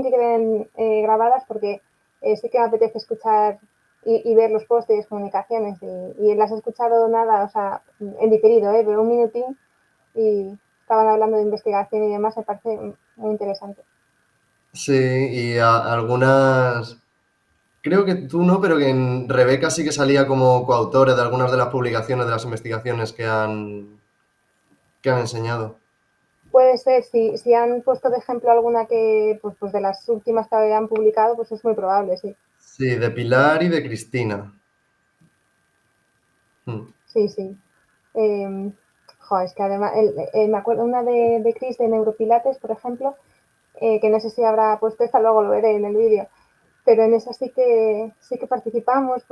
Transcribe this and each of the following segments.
si queden grabadas porque sí que me apetece escuchar y ver los posts de comunicaciones y las he escuchado nada, o sea, en diferido, veo un minutín y estaban hablando de investigación y demás, me parece muy interesante. Sí, y algunas, creo que tú no, pero que en Rebeca sí que salía como coautora de algunas de las publicaciones de las investigaciones que han enseñado. Puede ser, si han puesto de ejemplo alguna que, pues de las últimas que han publicado, pues es muy probable, sí. Sí, de Pilar y de Cristina. Mm. Sí, sí. Eh, es que además, me acuerdo una de Chris de Neuropilates, por ejemplo, que no sé si habrá puesto esta, luego lo veré en el vídeo, pero en esa sí que participamos,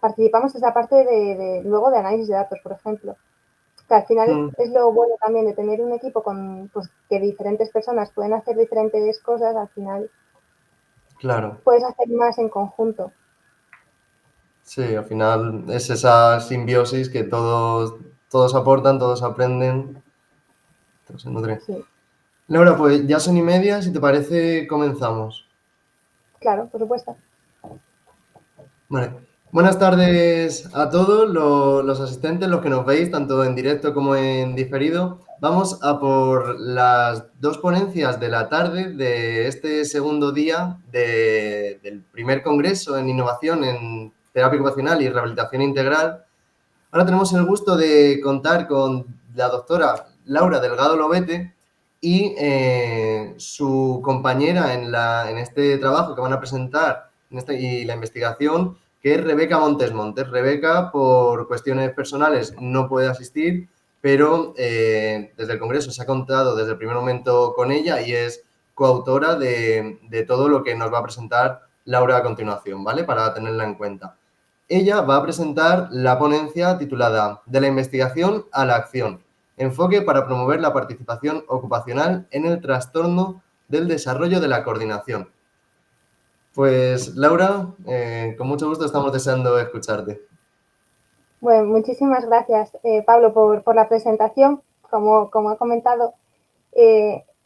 participamos esa parte luego de análisis de datos, por ejemplo. Que al final Mm. es lo bueno también de tener un equipo con pues, que diferentes personas pueden hacer diferentes cosas, al final Claro, puedes hacer más en conjunto. sí, al final es esa simbiosis que todos aportan, todos aprenden, todos se nutren. Sí, Laura, pues ya son y media, si te parece, comenzamos. claro, por supuesto. Vale. Buenas tardes a todos los asistentes, los que nos veis, tanto en directo como en diferido. Vamos a por las dos ponencias de la tarde de este segundo día del primer congreso en innovación en terapia ocupacional y rehabilitación integral. Ahora tenemos el gusto de contar con la doctora Laura Delgado Lobete y su compañera en este trabajo que van a presentar y la investigación, que es Rebeca Montes Montes. Rebeca, por cuestiones personales, no puede asistir, pero desde el Congreso se ha contado desde el primer momento con ella y es coautora de todo lo que nos va a presentar Laura a continuación, ¿vale? Para tenerla en cuenta. Ella va a presentar la ponencia titulada De la investigación a la acción, enfoque para promover la participación ocupacional en el trastorno del desarrollo de la coordinación. Pues Laura, con mucho gusto estamos deseando escucharte. Bueno, muchísimas gracias, Pablo, por la presentación. Como he comentado,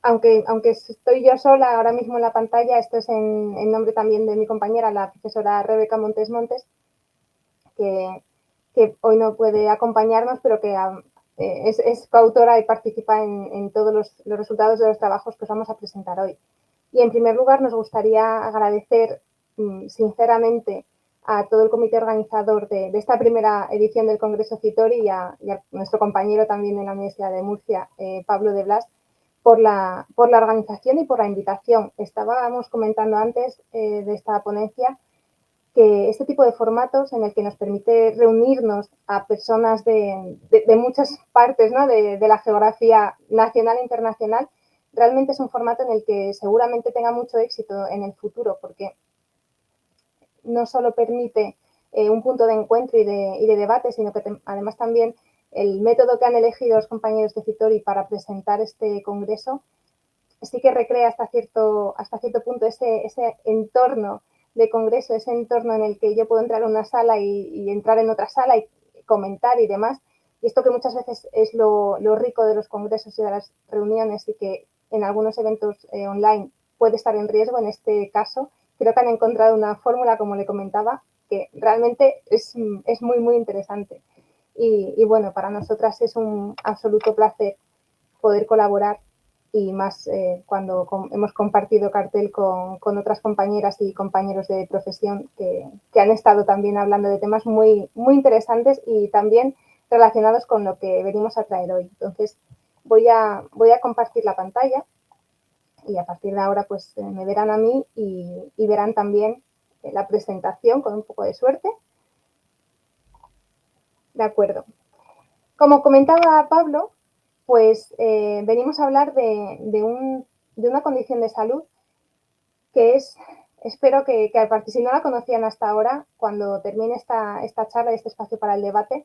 aunque estoy yo sola ahora mismo en la pantalla, esto es en nombre también de mi compañera, la profesora Rebeca Montes Montes, que, que hoy no puede acompañarnos, pero que es coautora y participa en todos los resultados de los trabajos que os vamos a presentar hoy. Y en primer lugar, nos gustaría agradecer sinceramente a todo el comité organizador de esta primera edición del Congreso Citori y a nuestro compañero también en la Universidad de Murcia, Pablo de Blas, por la organización y por la invitación. Estábamos comentando antes de esta ponencia que este tipo de formatos en el que nos permite reunirnos a personas de muchas partes, ¿no? de la geografía nacional e internacional, realmente es un formato en el que seguramente tenga mucho éxito en el futuro, porque no solo permite un punto de encuentro y de debate, sino que además también el método que han elegido los compañeros de Citori para presentar este congreso sí que recrea hasta cierto punto ese entorno de congreso, ese entorno en el que yo puedo entrar en una sala y entrar en otra sala y comentar y demás. Y esto que muchas veces es lo rico de los congresos y de las reuniones y que en algunos eventos online puede estar en riesgo, en este caso creo que han encontrado una fórmula, como le comentaba, que realmente es muy, muy interesante. Y bueno, para nosotras es un absoluto placer poder colaborar y más cuando hemos compartido cartel con otras compañeras y compañeros de profesión que han estado también hablando de temas muy, muy interesantes y también relacionados con lo que venimos a traer hoy. Entonces, voy a compartir la pantalla y a partir de ahora pues me verán a mí y verán también la presentación con un poco de suerte. De acuerdo. Como comentaba Pablo, pues venimos a hablar de una condición de salud que es, espero que si no la conocían hasta ahora, cuando termine esta charla y este espacio para el debate,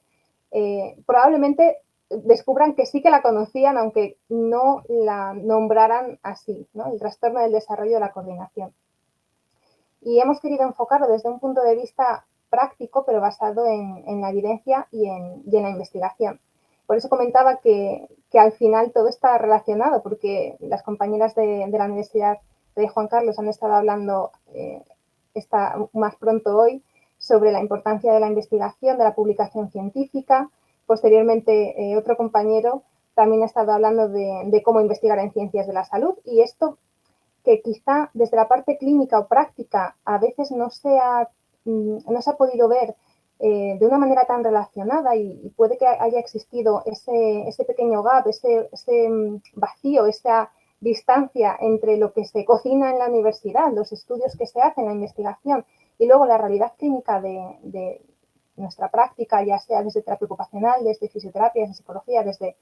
probablemente descubran que sí que la conocían, aunque no la nombraran así, ¿no? El trastorno del desarrollo de la coordinación. Y hemos querido enfocarlo desde un punto de vista práctico, pero basado en la evidencia y en la investigación. Por eso comentaba que al final todo está relacionado, porque las compañeras de la Universidad Marta y Juan Carlos han estado hablando más pronto hoy sobre la importancia de la investigación, de la publicación científica. Posteriormente, otro compañero también ha estado hablando de cómo investigar en ciencias de la salud, y esto que quizá desde la parte clínica o práctica a veces no se ha podido ver de una manera tan relacionada, y puede que haya existido ese pequeño gap, ese vacío, esa distancia entre lo que se cocina en la universidad, los estudios que se hacen, la investigación, y luego la realidad clínica de nuestra práctica, ya sea desde terapia ocupacional, desde fisioterapia, desde psicología, desde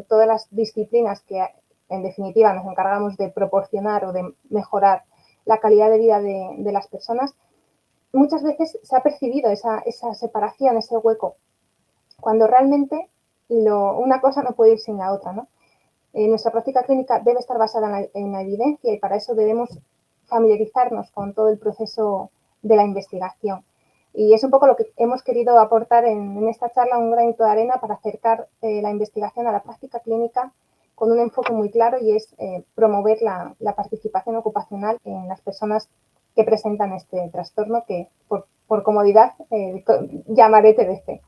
todas las disciplinas que en definitiva nos encargamos de proporcionar o de mejorar la calidad de vida de las personas. Muchas veces se ha percibido esa separación, ese hueco, cuando realmente una cosa no puede ir sin la otra, ¿no? Nuestra práctica clínica debe estar basada en la evidencia, y para eso debemos familiarizarnos con todo el proceso de la investigación. Y es un poco lo que hemos querido aportar en esta charla, un granito de arena para acercar la investigación a la práctica clínica con un enfoque muy claro, y es promover la participación ocupacional en las personas que presentan este trastorno, que por comodidad llamaré TDC.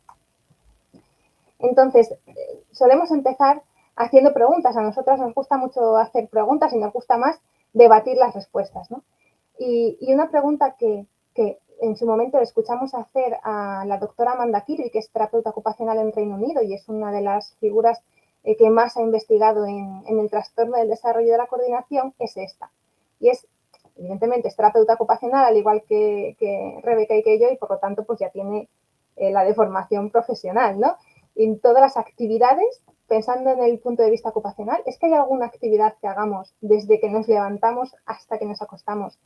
Entonces, solemos empezar haciendo preguntas. A nosotras nos gusta mucho hacer preguntas y nos gusta más debatir las respuestas, ¿no? Y una pregunta que en su momento escuchamos hacer a la doctora Amanda Kirby, que es terapeuta ocupacional en Reino Unido y es una de las figuras que más ha investigado en el trastorno del desarrollo de la coordinación, es esta. Y es, evidentemente, es terapeuta ocupacional, al igual que Rebeca y que yo, y por lo tanto pues ya tiene la de formación profesional, ¿no? En todas las actividades, pensando en el punto de vista ocupacional, ¿es que hay alguna actividad que hagamos desde que nos levantamos hasta que nos acostamos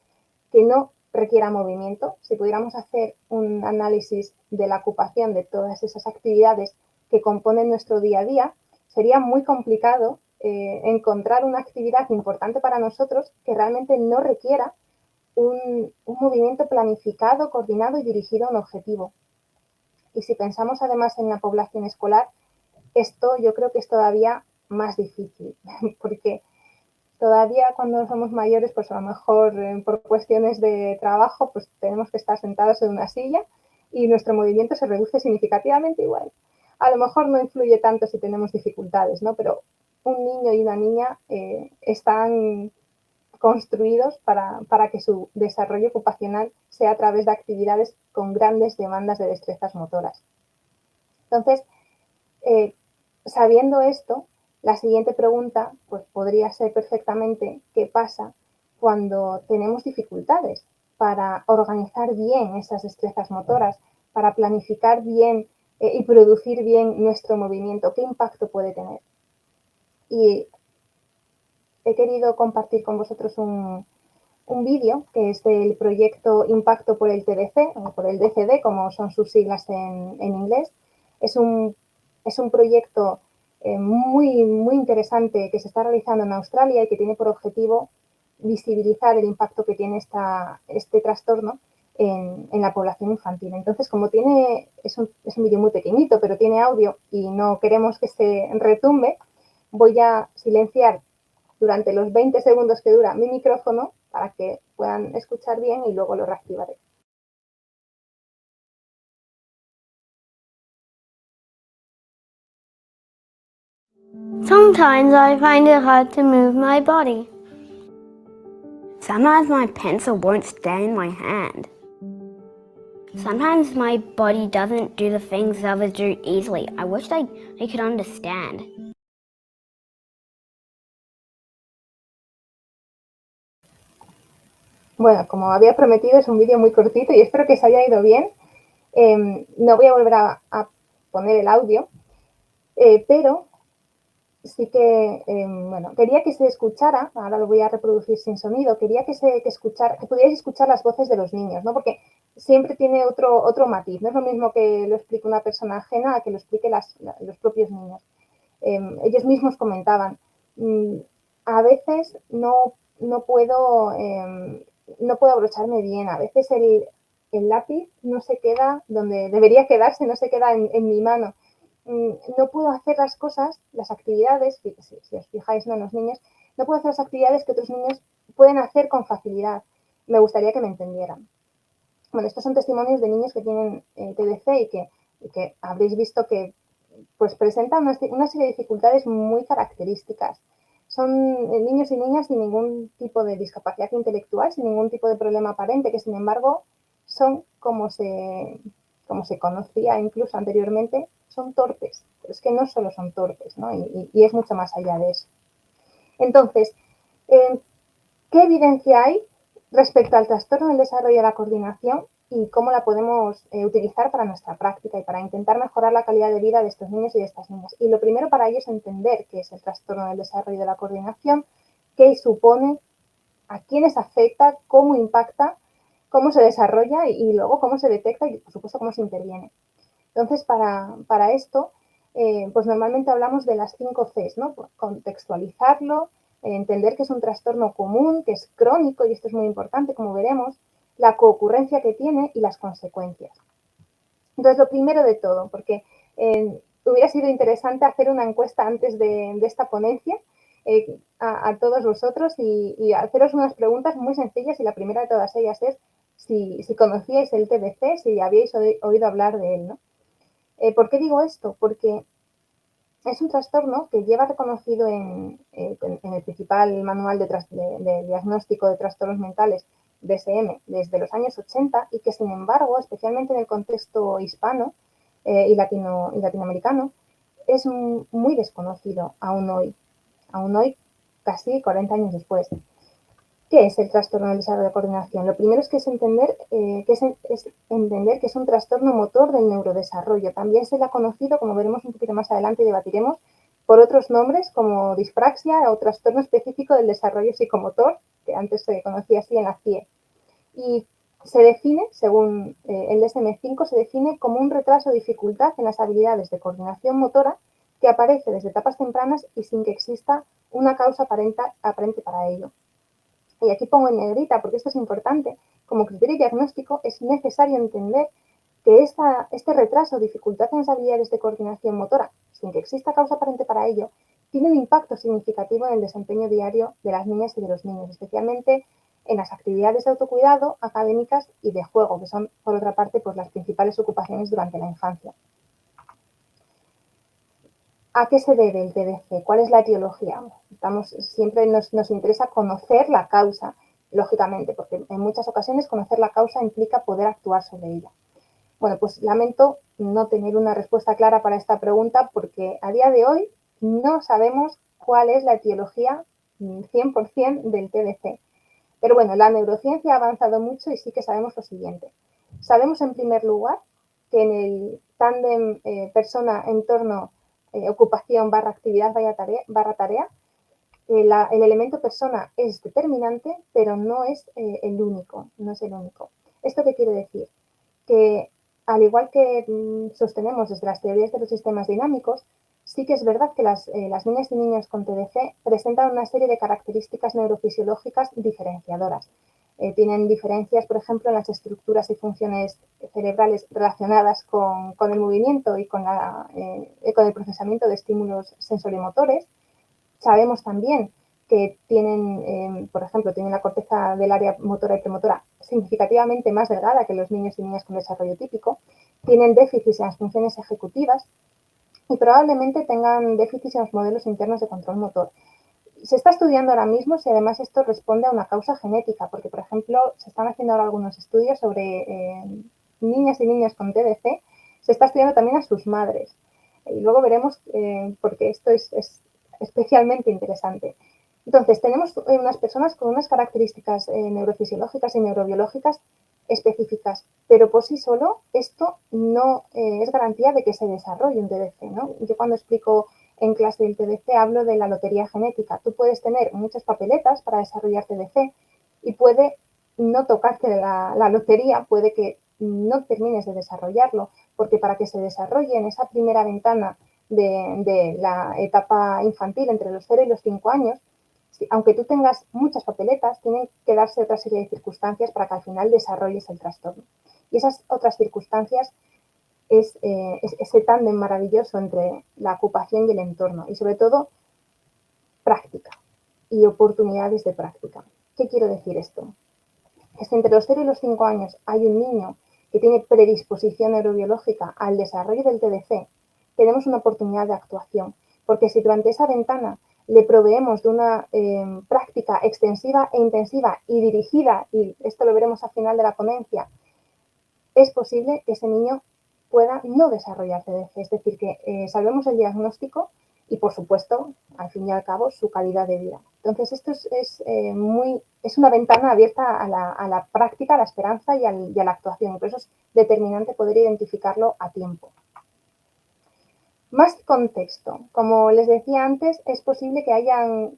que no requiera movimiento? Si pudiéramos hacer un análisis de la ocupación de todas esas actividades que componen nuestro día a día, sería muy complicado encontrar una actividad importante para nosotros que realmente no requiera un movimiento planificado, coordinado y dirigido a un objetivo. Y si pensamos además en la población escolar, esto yo creo que es todavía más difícil, porque todavía cuando somos mayores, pues a lo mejor por cuestiones de trabajo, pues tenemos que estar sentados en una silla y nuestro movimiento se reduce significativamente igual. A lo mejor no influye tanto si tenemos dificultades, ¿no? Pero un niño y una niña están construidos para que su desarrollo ocupacional sea a través de actividades con grandes demandas de destrezas motoras. Entonces, sabiendo esto, la siguiente pregunta pues, podría ser perfectamente qué pasa cuando tenemos dificultades para organizar bien esas destrezas motoras, para planificar bien y producir bien nuestro movimiento, qué impacto puede tener. Y he querido compartir con vosotros un vídeo que es del proyecto Impacto por el TDC, o por el DCD, como son sus siglas en inglés. Es un proyecto muy, muy interesante que se está realizando en Australia y que tiene por objetivo visibilizar el impacto que tiene este trastorno en la población infantil. Entonces, como es un vídeo muy pequeñito, pero tiene audio y no queremos que se retumbe, voy a silenciar durante los 20 segundos que dura mi micrófono para que puedan escuchar bien y luego lo reactivaré. Sometimes I find it hard to move my body. Sometimes my pencil won't stay in my hand. Sometimes my body doesn't do the things others do easily. I wish I could understand. Bueno, como había prometido, es un vídeo muy cortito y espero que se haya ido bien. No voy a volver a poner el audio, pero sí que, bueno, quería que se escuchara, ahora lo voy a reproducir sin sonido, quería que pudierais escuchar las voces de los niños, ¿no? Porque siempre tiene otro matiz, no es lo mismo que lo explique una persona ajena a que lo explique los propios niños. Ellos mismos comentaban, a veces no puedo abrocharme bien, a veces el lápiz no se queda donde debería quedarse, no se queda en mi mano. No puedo hacer las cosas, las actividades, si os fijáis, ¿no? En los niños, no puedo hacer las actividades que otros niños pueden hacer con facilidad. Me gustaría que me entendieran. Bueno, estos son testimonios de niños que tienen TDC y que habréis visto que pues presentan una serie de dificultades muy características. Son niños y niñas sin ningún tipo de discapacidad intelectual, sin ningún tipo de problema aparente, que sin embargo son, como se conocía incluso anteriormente, son torpes. Pero es que no solo son torpes, ¿no? Y es mucho más allá de eso. Entonces, ¿qué evidencia hay respecto al trastorno del desarrollo de la coordinación y cómo la podemos utilizar para nuestra práctica y para intentar mejorar la calidad de vida de estos niños y de estas niñas? Y lo primero para ello es entender qué es el trastorno del desarrollo de la coordinación, qué supone, a quiénes afecta, cómo impacta, cómo se desarrolla y luego cómo se detecta y, por supuesto, cómo se interviene. Entonces, para esto, pues normalmente hablamos de las 5 Cs, ¿no? Contextualizarlo, entender que es un trastorno común, que es crónico, y esto es muy importante, como veremos, la coocurrencia que tiene y las consecuencias. Entonces, lo primero de todo, porque hubiera sido interesante hacer una encuesta antes de esta ponencia a todos vosotros y haceros unas preguntas muy sencillas, y la primera de todas ellas es si conocíais el TDC, si habíais oído hablar de él, ¿no? ¿Por qué digo esto? Porque es un trastorno que lleva reconocido en el principal manual de diagnóstico de trastornos mentales, DSM, desde los años 80 y que, sin embargo, especialmente en el contexto hispano y latinoamericano, es muy desconocido aún hoy, casi 40 años después. ¿Qué es el trastorno del desarrollo de coordinación? Lo primero es que es entender que es un trastorno motor del neurodesarrollo. También se le ha conocido, como veremos un poquito más adelante y debatiremos, por otros nombres como dispraxia o trastorno específico del desarrollo psicomotor, que antes se conocía así en la CIE. Y se define, según el DSM-5, se define como un retraso o dificultad en las habilidades de coordinación motora que aparece desde etapas tempranas y sin que exista una causa aparente para ello. Y aquí pongo en negrita, porque esto es importante, como criterio diagnóstico es necesario entender que este retraso o dificultad en las habilidades de coordinación motora, sin que exista causa aparente para ello, tiene un impacto significativo en el desempeño diario de las niñas y de los niños, especialmente en las actividades de autocuidado, académicas y de juego, que son, por otra parte, pues las principales ocupaciones durante la infancia. ¿A qué se debe el TDC? ¿Cuál es la etiología? Siempre nos interesa conocer la causa, lógicamente, porque en muchas ocasiones conocer la causa implica poder actuar sobre ella. Bueno, pues lamento no tener una respuesta clara para esta pregunta porque a día de hoy no sabemos cuál es la etiología 100% del TDC. Pero bueno, la neurociencia ha avanzado mucho y sí que sabemos lo siguiente. Sabemos, en primer lugar, que en el tándem persona-entorno ocupación / actividad / tarea, el elemento persona es determinante, pero no es el único, no es el único. ¿Esto qué quiere decir? Que al igual que sostenemos desde las teorías de los sistemas dinámicos, sí que es verdad que las niñas y niños con TDC presentan una serie de características neurofisiológicas diferenciadoras. Tienen diferencias, por ejemplo, en las estructuras y funciones cerebrales relacionadas con el movimiento y con el procesamiento de estímulos sensorimotores. Sabemos también que tienen, por ejemplo, tienen la corteza del área motora y premotora significativamente más delgada que los niños y niñas con desarrollo típico, tienen déficits en las funciones ejecutivas y probablemente tengan déficits en los modelos internos de control motor. Se está estudiando ahora mismo si además esto responde a una causa genética, porque, por ejemplo, se están haciendo ahora algunos estudios sobre niñas y niños con TDC, se está estudiando también a sus madres. Y luego veremos porque esto es especialmente interesante. Entonces, tenemos unas personas con unas características neurofisiológicas y neurobiológicas específicas, pero por sí solo esto no es garantía de que se desarrolle un TDC, ¿no? Yo cuando explico en clase del TDC hablo de la lotería genética. Tú puedes tener muchas papeletas para desarrollar TDC y puede no tocarte la lotería, puede que no termines de desarrollarlo, porque para que se desarrolle en esa primera ventana de la etapa infantil entre los 0 y los 5 años, aunque tú tengas muchas papeletas, tienen que darse otra serie de circunstancias para que al final desarrolles el trastorno. Y esas otras circunstancias es ese tándem maravilloso entre la ocupación y el entorno y, sobre todo, práctica y oportunidades de práctica. ¿Qué quiero decir esto? Es que entre los 0 y los 5 años hay un niño que tiene predisposición neurobiológica al desarrollo del TDC, tenemos una oportunidad de actuación, porque si durante esa ventana le proveemos de una práctica extensiva e intensiva y dirigida, y esto lo veremos al final de la ponencia, es posible que ese niño pueda no desarrollar TDC, es decir, que salvemos el diagnóstico y, por supuesto, al fin y al cabo, su calidad de vida. Entonces, esto es una ventana abierta a la práctica, a la esperanza y a la actuación, y por eso es determinante poder identificarlo a tiempo. Más contexto. Como les decía antes, es posible que hayan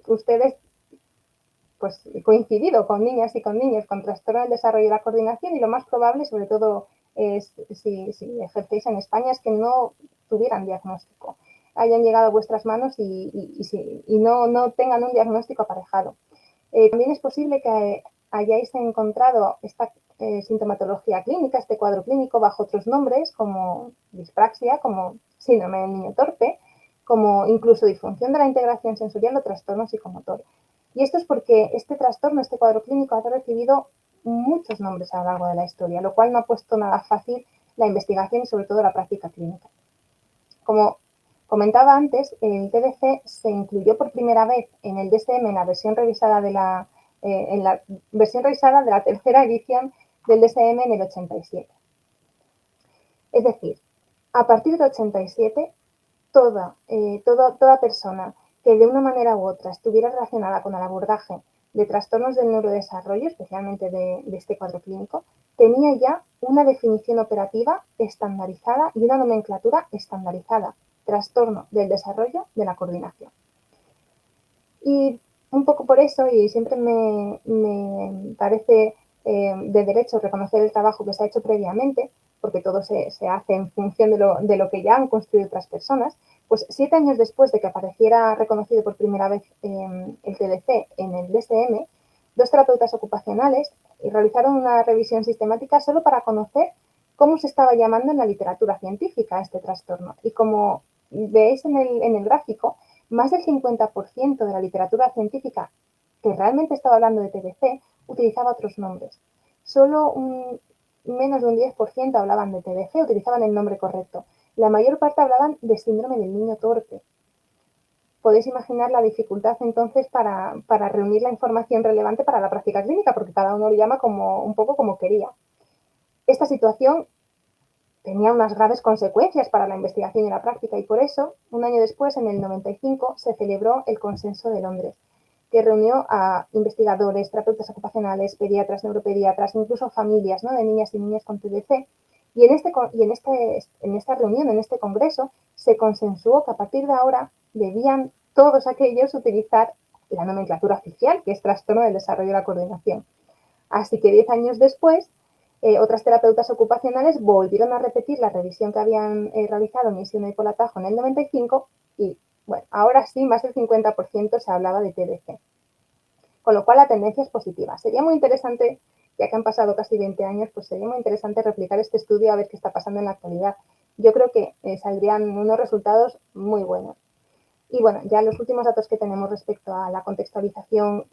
ustedes pues, coincidido con niñas y con niños con trastorno del desarrollo y la coordinación, y lo más probable, sobre todo si ejercéis en España, es que no tuvieran diagnóstico, hayan llegado a vuestras manos y no tengan un diagnóstico aparejado. También es posible que hayáis encontrado esta sintomatología clínica, este cuadro clínico, bajo otros nombres como dispraxia, como síndrome del niño torpe, como incluso disfunción de la integración sensorial o trastorno psicomotor. Y esto es porque este trastorno, este cuadro clínico, ha recibido muchos nombres a lo largo de la historia, lo cual no ha puesto nada fácil la investigación y sobre todo la práctica clínica. Como comentaba antes, el TDC se incluyó por primera vez en el DSM en la versión revisada de la tercera edición del DSM en el 87. Es decir, a partir del 87, toda persona que de una manera u otra estuviera relacionada con el abordaje de trastornos del neurodesarrollo, especialmente de este cuadro clínico, tenía ya una definición operativa estandarizada y una nomenclatura estandarizada, trastorno del desarrollo de la coordinación. Y un poco por eso, y siempre me parece de derecho reconocer el trabajo que se ha hecho previamente, porque todo se hace en función de lo que ya han construido otras personas, pues 7 años después de que apareciera reconocido por primera vez el TDC en el DSM, 2 terapeutas ocupacionales realizaron una revisión sistemática solo para conocer cómo se estaba llamando en la literatura científica este trastorno. Y como veis en el gráfico, más del 50% de la literatura científica que realmente estaba hablando de TDC utilizaba otros nombres. Solo menos de un 10% hablaban de TDC, utilizaban el nombre correcto. La mayor parte hablaban de síndrome del niño torpe. Podéis imaginar la dificultad entonces para reunir la información relevante para la práctica clínica, porque cada uno lo llama un poco como quería. Esta situación tenía unas graves consecuencias para la investigación y la práctica, y por eso, un año después, en el 95, se celebró el Consenso de Londres, que reunió a investigadores, terapeutas ocupacionales, pediatras, neuropediatras, incluso familias, ¿no?, de niñas y niños con TDC. Y en esta reunión, en este congreso, se consensuó que a partir de ahora debían todos aquellos utilizar la nomenclatura oficial, que es trastorno del desarrollo de la coordinación. Así que 10 años después, otras terapeutas ocupacionales volvieron a repetir la revisión que habían realizado Misiones y Polatajo en el 95 y, bueno, ahora sí, más del 50% se hablaba de TDC. Con lo cual la tendencia es positiva. Sería muy interesante, ya que han pasado casi 20 años, pues sería muy interesante replicar este estudio a ver qué está pasando en la actualidad. Yo creo que saldrían unos resultados muy buenos. Y bueno, ya los últimos datos que tenemos respecto a la contextualización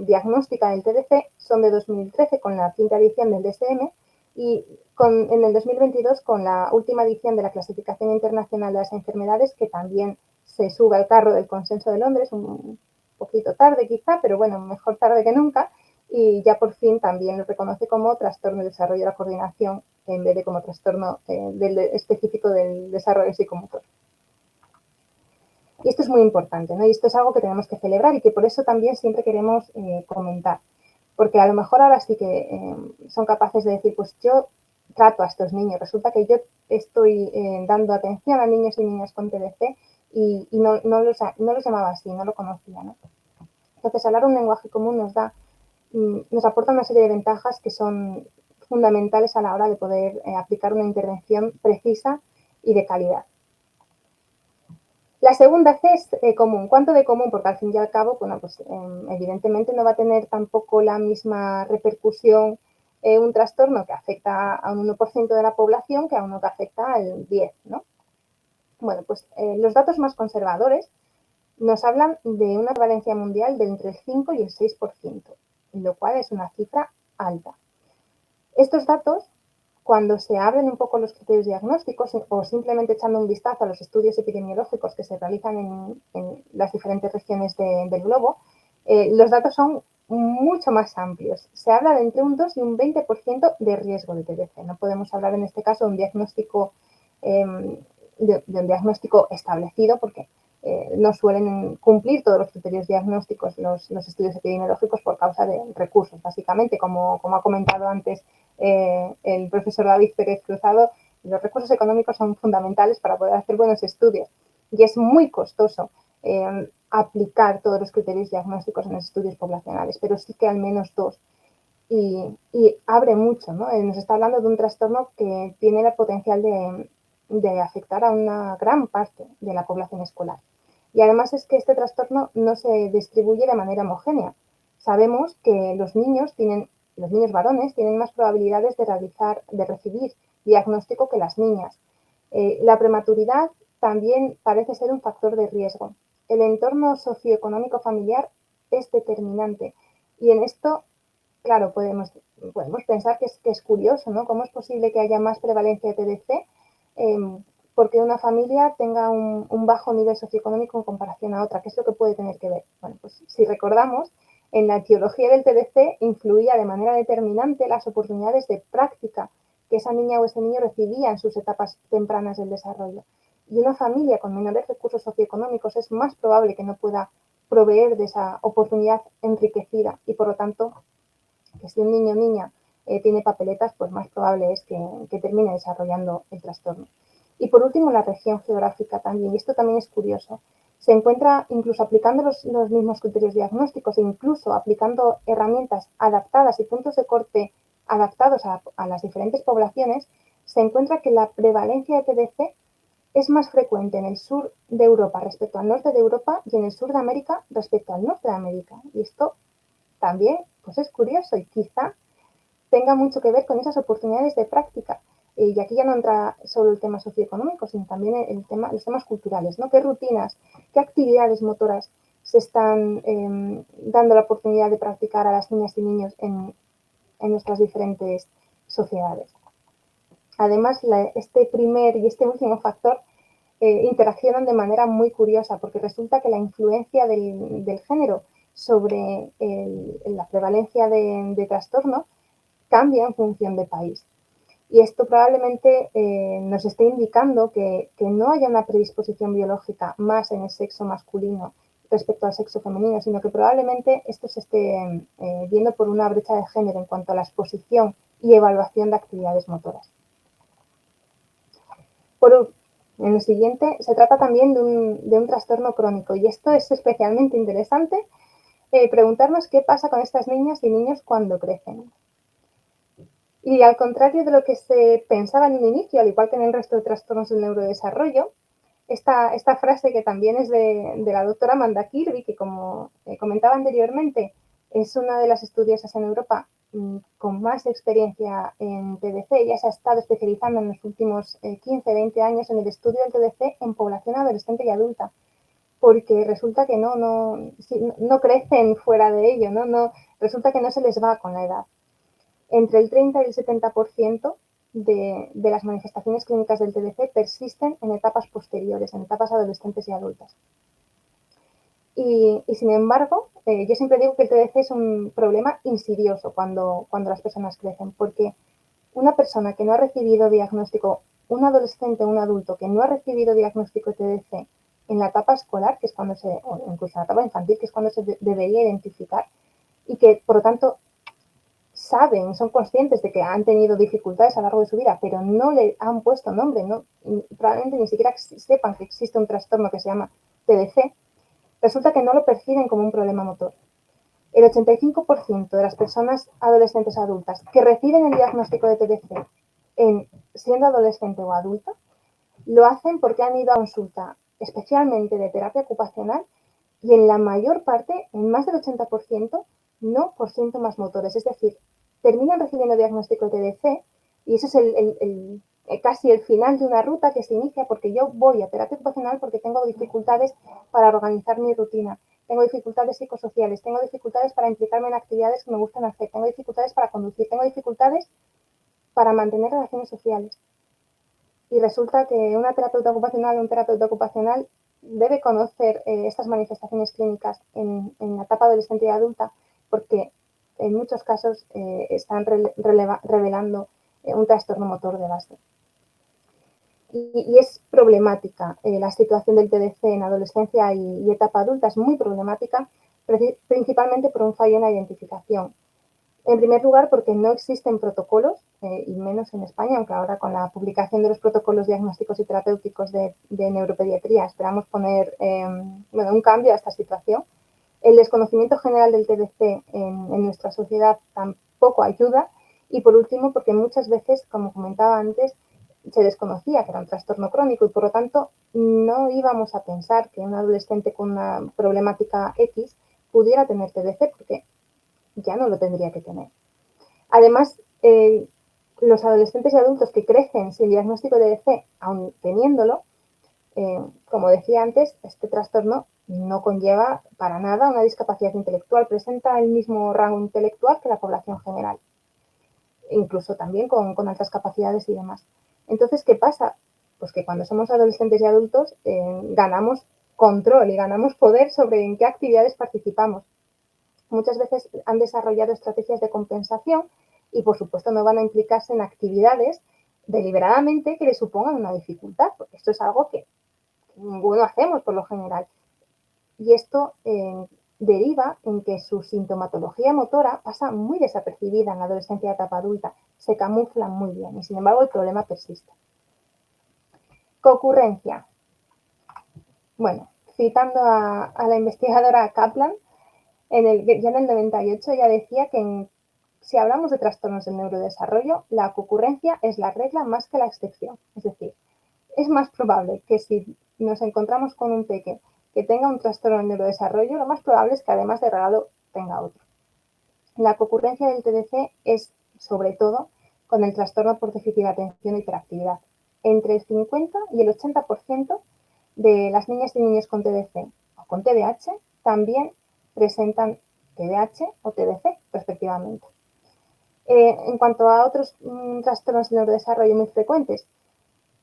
diagnóstica del TDC son de 2013 con la 5ª edición del DSM y en el 2022 con la última edición de la Clasificación Internacional de las Enfermedades, que también se sube al carro del Consenso de Londres, un poquito tarde quizá, pero bueno, mejor tarde que nunca, y ya por fin también lo reconoce como trastorno del desarrollo de la coordinación en vez de como trastorno específico del desarrollo psicomotor. Y esto es muy importante, ¿no? Y esto es algo que tenemos que celebrar y que por eso también siempre queremos comentar. Porque a lo mejor ahora sí que son capaces de decir, pues yo trato a estos niños, resulta que yo estoy dando atención a niños y niñas con TDC y no los llamaba así, no lo conocía, ¿no? Entonces, hablar un lenguaje común nos aporta una serie de ventajas que son fundamentales a la hora de poder aplicar una intervención precisa y de calidad. La segunda C es común. ¿Cuánto de común? Porque al fin y al cabo, bueno, pues evidentemente no va a tener tampoco la misma repercusión un trastorno que afecta a un 1% de la población que a uno que afecta al 10%, ¿no? Bueno, pues los datos más conservadores nos hablan de una prevalencia mundial de entre el 5 y el 6%, lo cual es una cifra alta. Estos datos, cuando se abren un poco los criterios diagnósticos o simplemente echando un vistazo a los estudios epidemiológicos que se realizan en las diferentes regiones del globo, los datos son mucho más amplios. Se habla de entre un 2 y un 20% de riesgo de TDC. No podemos hablar en este caso de un diagnóstico, de un diagnóstico establecido porque no suelen cumplir todos los criterios diagnósticos los estudios epidemiológicos por causa de recursos, básicamente, como ha comentado antes el profesor David Pérez Cruzado. Los recursos económicos son fundamentales para poder hacer buenos estudios y es muy costoso aplicar todos los criterios diagnósticos en los estudios poblacionales, pero sí que al menos dos. Y abre mucho, ¿no? Nos está hablando de un trastorno que tiene el potencial de afectar a una gran parte de la población escolar. Y además es que este trastorno no se distribuye de manera homogénea. Sabemos que los niños varones tienen más probabilidades de recibir diagnóstico que las niñas. La prematuridad también parece ser un factor de riesgo. El entorno socioeconómico familiar es determinante y en esto, claro, podemos pensar que es curioso, ¿no? ¿Cómo es posible que haya más prevalencia de TDC porque una familia tenga un bajo nivel socioeconómico en comparación a otra? ¿Qué es lo que puede tener que ver? Bueno, pues si recordamos, en la etiología del TDC influía de manera determinante las oportunidades de práctica que esa niña o ese niño recibía en sus etapas tempranas del desarrollo. Y una familia con menores recursos socioeconómicos es más probable que no pueda proveer de esa oportunidad enriquecida y, por lo tanto, que si un niño o niña tiene papeletas, pues más probable es que termine desarrollando el trastorno. Y por último, la región geográfica también, y esto también es curioso. Se encuentra incluso aplicando los mismos criterios diagnósticos e incluso aplicando herramientas adaptadas y puntos de corte adaptados a las diferentes poblaciones, se encuentra que la prevalencia de TDC es más frecuente en el sur de Europa respecto al norte de Europa y en el sur de América respecto al norte de América. Y esto también pues es curioso y quizá tenga mucho que ver con esas oportunidades de práctica. Y aquí ya no entra solo el tema socioeconómico, sino también los temas culturales, ¿no? ¿Qué rutinas, qué actividades motoras se están dando la oportunidad de practicar a las niñas y niños en nuestras diferentes sociedades? Además, este primer y este último factor interaccionan de manera muy curiosa, porque resulta que la influencia del género sobre la prevalencia de trastorno cambia en función de país. Y esto probablemente nos esté indicando que no haya una predisposición biológica más en el sexo masculino respecto al sexo femenino, sino que probablemente esto se esté viendo por una brecha de género en cuanto a la exposición y evaluación de actividades motoras. En lo siguiente, se trata también de un trastorno crónico, y esto es especialmente interesante, preguntarnos qué pasa con estas niñas y niños cuando crecen. Y al contrario de lo que se pensaba en un inicio, al igual que en el resto de trastornos del neurodesarrollo, esta frase que también es de la doctora Amanda Kirby, que como comentaba anteriormente, es una de las estudiosas en Europa con más experiencia en TDC. Ella se ha estado especializando en los últimos 15-20 años en el estudio del TDC en población adolescente y adulta, porque resulta que no crecen fuera de ello, resulta que no se les va con la edad. Entre el 30 y el 70% de las manifestaciones clínicas del TDC persisten en etapas posteriores, en etapas adolescentes y adultas. Y sin embargo, yo siempre digo que el TDC es un problema insidioso cuando las personas crecen, porque una persona que no ha recibido diagnóstico, un adolescente o un adulto que no ha recibido diagnóstico de TDC en la etapa escolar, que es cuando o incluso en la etapa infantil, que es cuando se debería identificar, y que por lo tanto son conscientes de que han tenido dificultades a lo largo de su vida, pero no le han puesto nombre, probablemente ni siquiera sepan que existe un trastorno que se llama TDC, resulta que no lo perciben como un problema motor. El 85% de las personas adolescentes adultas que reciben el diagnóstico de TDC siendo adolescente o adulta, lo hacen porque han ido a consulta, especialmente de terapia ocupacional, y en la mayor parte, en más del 80%, no por síntomas motores. Es decir, terminan recibiendo diagnóstico de TDC y eso es casi el final de una ruta que se inicia porque yo voy a terapia ocupacional porque tengo dificultades para organizar mi rutina, tengo dificultades psicosociales, tengo dificultades para implicarme en actividades que me gustan hacer, tengo dificultades para conducir, tengo dificultades para mantener relaciones sociales. Y resulta que una terapeuta ocupacional o un terapeuta ocupacional debe conocer estas manifestaciones clínicas en la etapa adolescente y adulta porque en muchos casos están revelando un trastorno motor de base. Y es problemática la situación del TDC en adolescencia y etapa adulta, es muy problemática, principalmente por un fallo en la identificación. En primer lugar, porque no existen protocolos, y menos en España, aunque ahora con la publicación de los protocolos diagnósticos y terapéuticos de neuropediatría esperamos poner un cambio a esta situación. El desconocimiento general del TDC en nuestra sociedad tampoco ayuda. Y por último, porque muchas veces, como comentaba antes, se desconocía que era un trastorno crónico y por lo tanto no íbamos a pensar que un adolescente con una problemática X pudiera tener TDC porque ya no lo tendría que tener. Además, los adolescentes y adultos que crecen sin diagnóstico de TDC, aun teniéndolo, como decía antes, este trastorno no conlleva para nada una discapacidad intelectual, presenta el mismo rango intelectual que la población general, incluso también con altas capacidades y demás. Entonces, ¿qué pasa? Pues que cuando somos adolescentes y adultos ganamos control y ganamos poder sobre en qué actividades participamos. Muchas veces han desarrollado estrategias de compensación y, por supuesto, no van a implicarse en actividades deliberadamente que les supongan una dificultad, porque esto es algo que ninguno hacemos por lo general. Y esto deriva en que su sintomatología motora pasa muy desapercibida en la adolescencia y etapa adulta, se camufla muy bien y, sin embargo, el problema persiste. Concurrencia. Bueno, citando a la investigadora Kaplan, ya en el 98 ella decía que si hablamos de trastornos del neurodesarrollo, la concurrencia es la regla más que la excepción. Es decir, es más probable que si nos encontramos con un peque que tenga un trastorno del neurodesarrollo, lo más probable es que además de regalo tenga otro. La concurrencia del TDC es, sobre todo, con el trastorno por déficit de atención y hiperactividad. Entre el 50 y el 80% de las niñas y niños con TDC o con TDAH también presentan TDAH o TDC, respectivamente. En cuanto a otros trastornos de neurodesarrollo muy frecuentes,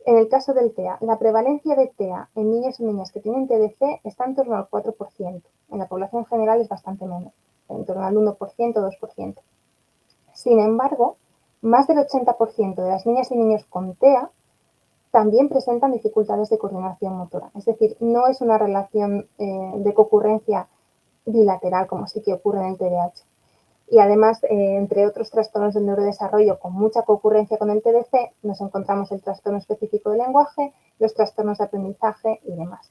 en el caso del TEA, la prevalencia de TEA en niños y niñas que tienen TDC está en torno al 4%. En la población general es bastante menos, en torno al 1%, 2%. Sin embargo, más del 80% de las niñas y niños con TEA también presentan dificultades de coordinación motora. Es decir, no es una relación de concurrencia bilateral como sí que ocurre en el TDAH. Y además, entre otros trastornos del neurodesarrollo con mucha concurrencia con el TDC, nos encontramos el trastorno específico del lenguaje, los trastornos de aprendizaje y demás.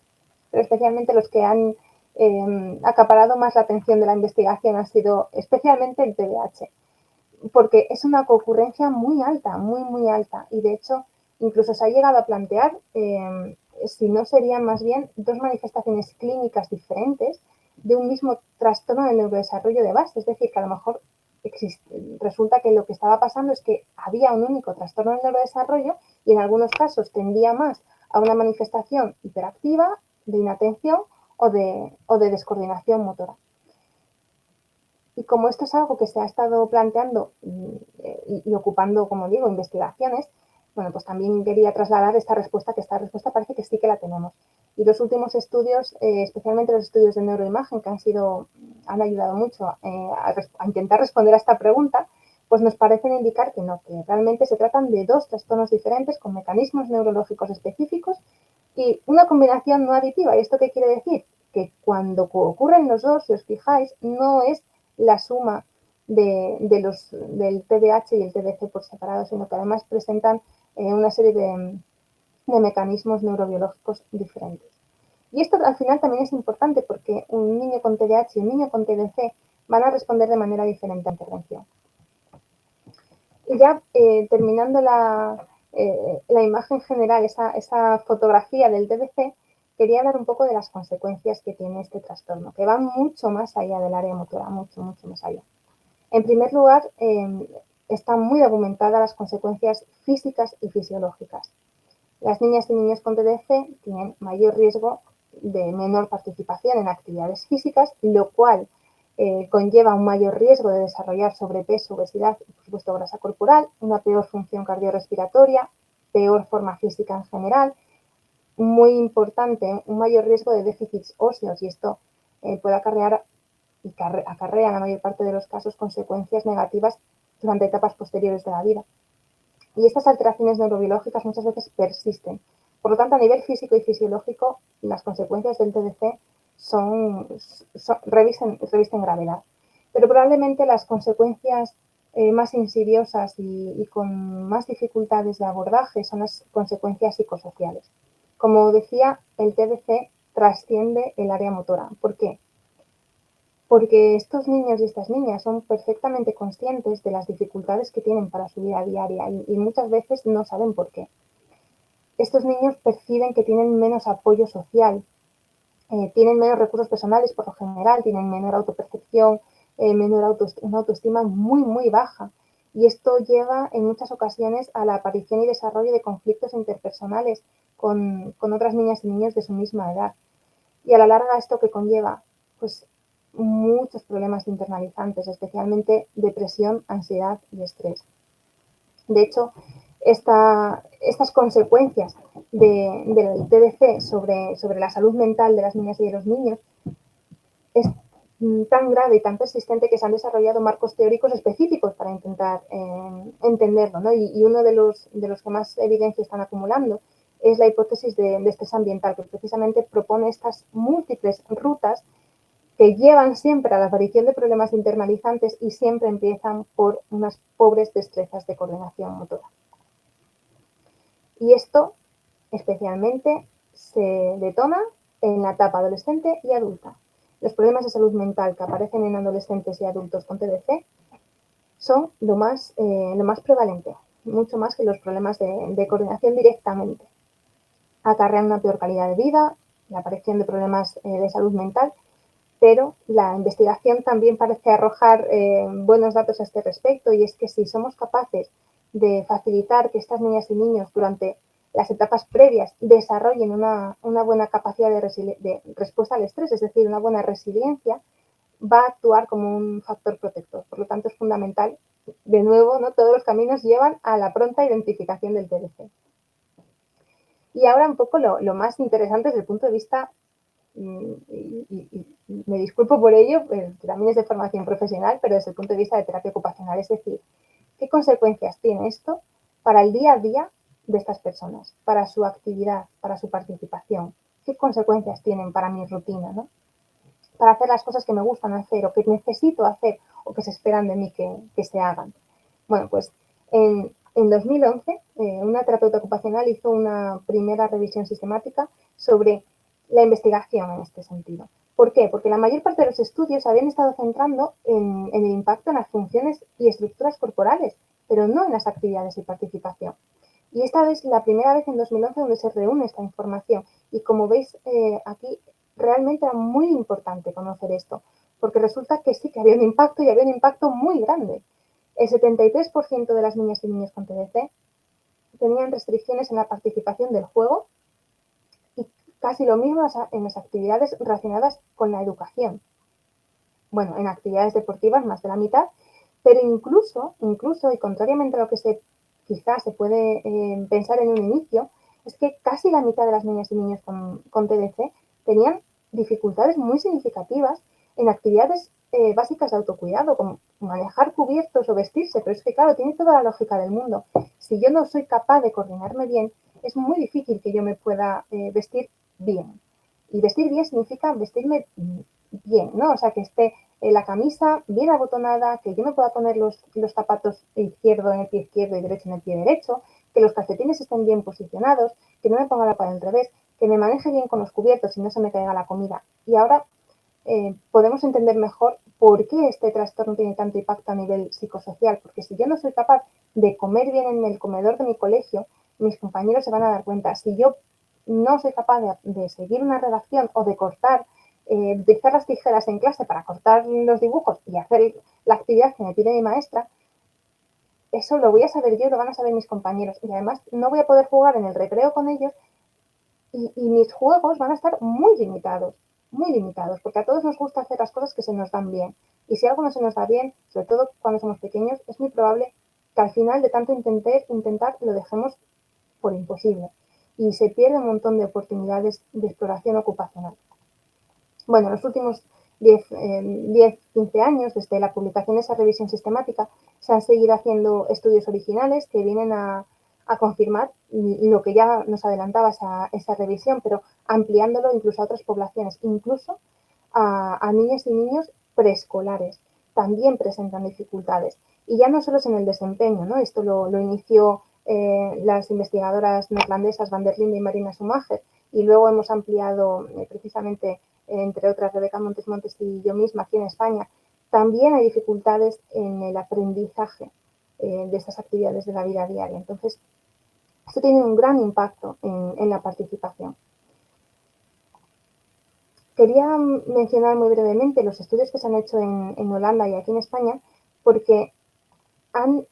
Pero especialmente los que han acaparado más la atención de la investigación ha sido especialmente el TDAH, porque es una concurrencia muy alta, muy, muy alta. Y de hecho, incluso se ha llegado a plantear si no serían más bien dos manifestaciones clínicas diferentes de un mismo trastorno del neurodesarrollo de base. Es decir, que a lo mejor resulta que lo que estaba pasando es que había un único trastorno del neurodesarrollo y en algunos casos tendía más a una manifestación hiperactiva, de inatención o de descoordinación motora. Y como esto es algo que se ha estado planteando y ocupando, como digo, investigaciones, bueno, pues también quería trasladar esta respuesta, que esta respuesta parece que sí que la tenemos. Y los últimos estudios, especialmente los estudios de neuroimagen, que han ayudado mucho a intentar responder a esta pregunta, pues nos parecen indicar que no, que realmente se tratan de dos trastornos diferentes con mecanismos neurológicos específicos y una combinación no aditiva. ¿Y esto qué quiere decir? Que cuando ocurren los dos, si os fijáis, no es la suma del TDAH y el TDC por separado, sino que además presentan una serie de mecanismos neurobiológicos diferentes. Y esto al final también es importante porque un niño con TDAH y un niño con TDC van a responder de manera diferente a la intervención. Y ya terminando la imagen general, esa fotografía del TDC, quería hablar un poco de las consecuencias que tiene este trastorno, que van mucho más allá del área motora, mucho, mucho más allá. En primer lugar, están muy documentadas las consecuencias físicas y fisiológicas. Las niñas y niños con TDC tienen mayor riesgo de menor participación en actividades físicas, lo cual conlleva un mayor riesgo de desarrollar sobrepeso, obesidad y, por supuesto, grasa corporal, una peor función cardiorrespiratoria, peor forma física en general, muy importante, un mayor riesgo de déficits óseos, y esto puede acarrear y acarrea en la mayor parte de los casos consecuencias negativas durante etapas posteriores de la vida. Y estas alteraciones neurobiológicas muchas veces persisten. Por lo tanto, a nivel físico y fisiológico, las consecuencias del TDC revisten gravedad. Pero probablemente las consecuencias más insidiosas y con más dificultades de abordaje son las consecuencias psicosociales. Como decía, el TDC trasciende el área motora. ¿Por qué? Porque estos niños y estas niñas son perfectamente conscientes de las dificultades que tienen para su vida diaria y muchas veces no saben por qué. Estos niños perciben que tienen menos apoyo social, tienen menos recursos personales por lo general, tienen menor autopercepción, una autoestima muy, muy baja. Y esto lleva en muchas ocasiones a la aparición y desarrollo de conflictos interpersonales con otras niñas y niños de su misma edad. Y a la larga, ¿esto que conlleva? Pues muchos problemas internalizantes, especialmente depresión, ansiedad y estrés. De hecho, estas consecuencias del TDC sobre la salud mental de las niñas y de los niños es tan grave y tan persistente que se han desarrollado marcos teóricos específicos para intentar entenderlo, ¿no? Y uno de los que más evidencia están acumulando es la hipótesis de estrés ambiental, que precisamente propone estas múltiples rutas que llevan siempre a la aparición de problemas internalizantes y siempre empiezan por unas pobres destrezas de coordinación motora. Y esto especialmente se detona en la etapa adolescente y adulta. Los problemas de salud mental que aparecen en adolescentes y adultos con TDC son lo más prevalente, mucho más que los problemas de coordinación directamente. Acarrean una peor calidad de vida, la aparición de problemas de salud mental, pero la investigación también parece arrojar buenos datos a este respecto, y es que si somos capaces de facilitar que estas niñas y niños durante las etapas previas desarrollen una buena capacidad de respuesta al estrés, es decir, una buena resiliencia, va a actuar como un factor protector. Por lo tanto, es fundamental, de nuevo, ¿no? Todos los caminos llevan a la pronta identificación del TDC. Y ahora un poco lo más interesante desde el punto de vista, y me disculpo por ello, que también es de formación profesional, pero desde el punto de vista de terapia ocupacional, es decir, ¿qué consecuencias tiene esto para el día a día de estas personas, para su actividad, para su participación? ¿Qué consecuencias tienen para mi rutina, ¿no? Para hacer las cosas que me gustan hacer o que necesito hacer o que se esperan de mí que se hagan. Bueno, pues en 2011 una terapeuta ocupacional hizo una primera revisión sistemática sobre la investigación en este sentido. ¿Por qué? Porque la mayor parte de los estudios habían estado centrando en el impacto en las funciones y estructuras corporales, pero no en las actividades y participación. Y esta es la primera vez en 2011 donde se reúne esta información. Y como veis aquí, realmente era muy importante conocer esto, porque resulta que sí que había un impacto, y había un impacto muy grande. El 73% de las niñas y niños con TDC tenían restricciones en la participación del juego, y casi lo mismo en las actividades relacionadas con la educación. Bueno, en actividades deportivas más de la mitad, pero incluso, y contrariamente a lo que quizás se puede pensar en un inicio, es que casi la mitad de las niñas y niños con TDC tenían dificultades muy significativas en actividades básicas de autocuidado, como manejar cubiertos o vestirse, pero es que, claro, tiene toda la lógica del mundo. Si yo no soy capaz de coordinarme bien, es muy difícil que yo me pueda vestir bien. Y vestir bien significa vestirme bien, ¿no? O sea, que esté la camisa bien abotonada, que yo me pueda poner los zapatos izquierdo en el pie izquierdo y derecho en el pie derecho, que los calcetines estén bien posicionados, que no me ponga la pata al revés, que me maneje bien con los cubiertos y no se me caiga la comida. Y ahora podemos entender mejor por qué este trastorno tiene tanto impacto a nivel psicosocial, porque si yo no soy capaz de comer bien en el comedor de mi colegio, mis compañeros se van a dar cuenta. Si yo no soy capaz de seguir una redacción o de cortar, utilizar las tijeras en clase para cortar los dibujos y hacer la actividad que me pide mi maestra, eso lo voy a saber yo, lo van a saber mis compañeros. Y además no voy a poder jugar en el recreo con ellos y mis juegos van a estar muy limitados, porque a todos nos gusta hacer las cosas que se nos dan bien. Y si algo no se nos da bien, sobre todo cuando somos pequeños, es muy probable que al final de tanto intentar lo dejemos por imposible. Y se pierde un montón de oportunidades de exploración ocupacional. Bueno, en los últimos 10-15 años, desde la publicación de esa revisión sistemática, se han seguido haciendo estudios originales que vienen a confirmar lo que ya nos adelantaba esa revisión, pero ampliándolo incluso a otras poblaciones, incluso a niñas y niños preescolares. También presentan dificultades. Y ya no solo es en el desempeño, ¿no? Esto lo inició las investigadoras neerlandesas Van der Linde y Marina Schumacher, y luego hemos ampliado precisamente, entre otras, Rebeca Montes Montes y yo misma aquí en España. También hay dificultades en el aprendizaje de estas actividades de la vida diaria. Entonces, esto tiene un gran impacto en la participación. Quería mencionar muy brevemente los estudios que se han hecho en Holanda y aquí en España, porque han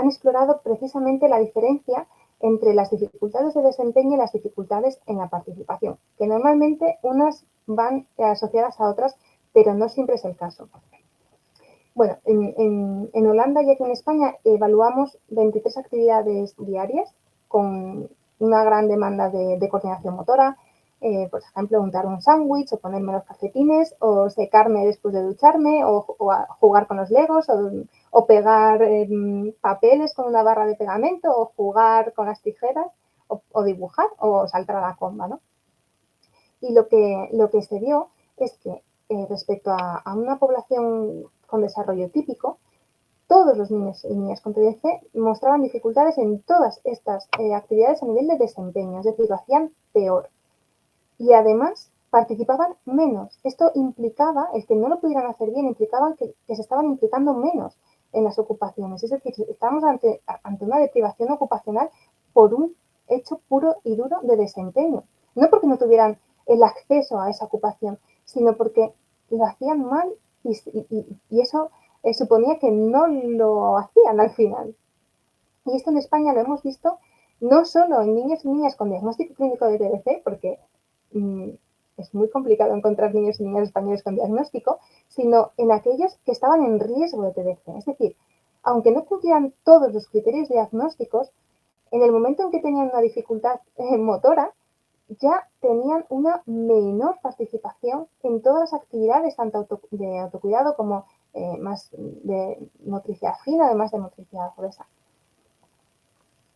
explorado precisamente la diferencia entre las dificultades de desempeño y las dificultades en la participación, que normalmente unas van asociadas a otras, pero no siempre es el caso. Bueno, en Holanda y aquí en España evaluamos 23 actividades diarias con una gran demanda de coordinación motora, por ejemplo, untar un sándwich o ponerme los calcetines o secarme después de ducharme o jugar con los legos o pegar papeles con una barra de pegamento o jugar con las tijeras o dibujar o saltar a la comba, ¿no? Y lo que se vio es que respecto a una población con desarrollo típico, todos los niños y niñas con TDC mostraban dificultades en todas estas actividades a nivel de desempeño, es decir, lo hacían peor. Y además participaban menos. Esto implicaba, el que no lo pudieran hacer bien, implicaba que se estaban implicando menos en las ocupaciones. Es decir, estábamos ante una deprivación ocupacional por un hecho puro y duro de desempeño. No porque no tuvieran el acceso a esa ocupación, sino porque lo hacían mal y eso suponía que no lo hacían al final. Y esto en España lo hemos visto no solo en niños y niñas con diagnóstico clínico de TDC, porque es muy complicado encontrar niños y niñas españoles con diagnóstico, sino en aquellos que estaban en riesgo de TDC. Es decir, aunque no cumplieran todos los criterios diagnósticos, en el momento en que tenían una dificultad motora, ya tenían una menor participación en todas las actividades, tanto de autocuidado como más de motricidad fina, además de motricidad gruesa.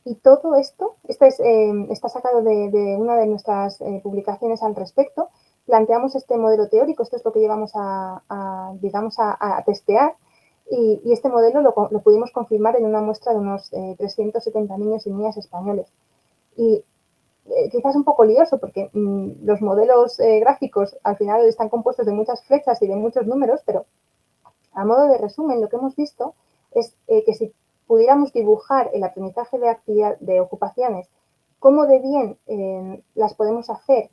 Y todo esto, está sacado de una de nuestras publicaciones al respecto. Planteamos este modelo teórico, esto es lo que llevamos a testear, y este modelo lo pudimos confirmar en una muestra de unos 370 niños y niñas españoles. Y quizás un poco lioso porque los modelos gráficos al final están compuestos de muchas flechas y de muchos números, pero a modo de resumen lo que hemos visto es que si pudiéramos dibujar el aprendizaje de ocupaciones, cómo de bien las podemos hacer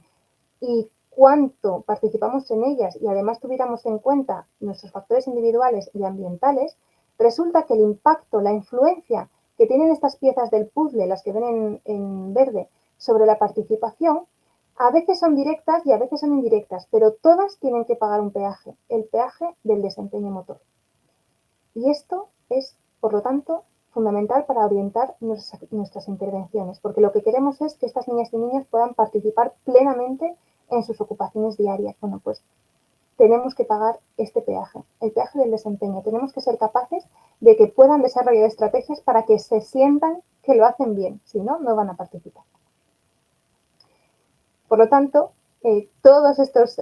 y cuánto participamos en ellas y además tuviéramos en cuenta nuestros factores individuales y ambientales, resulta que el impacto, la influencia que tienen estas piezas del puzzle, las que ven en verde, sobre la participación, a veces son directas y a veces son indirectas, pero todas tienen que pagar un peaje, el peaje del desempeño motor. Y esto es, por lo tanto, fundamental para orientar nuestras intervenciones, porque lo que queremos es que estas niñas y niños puedan participar plenamente en sus ocupaciones diarias. Bueno, pues tenemos que pagar este peaje, el peaje del desempeño. Tenemos que ser capaces de que puedan desarrollar estrategias para que se sientan que lo hacen bien, si no, no van a participar. Por lo tanto, todos estos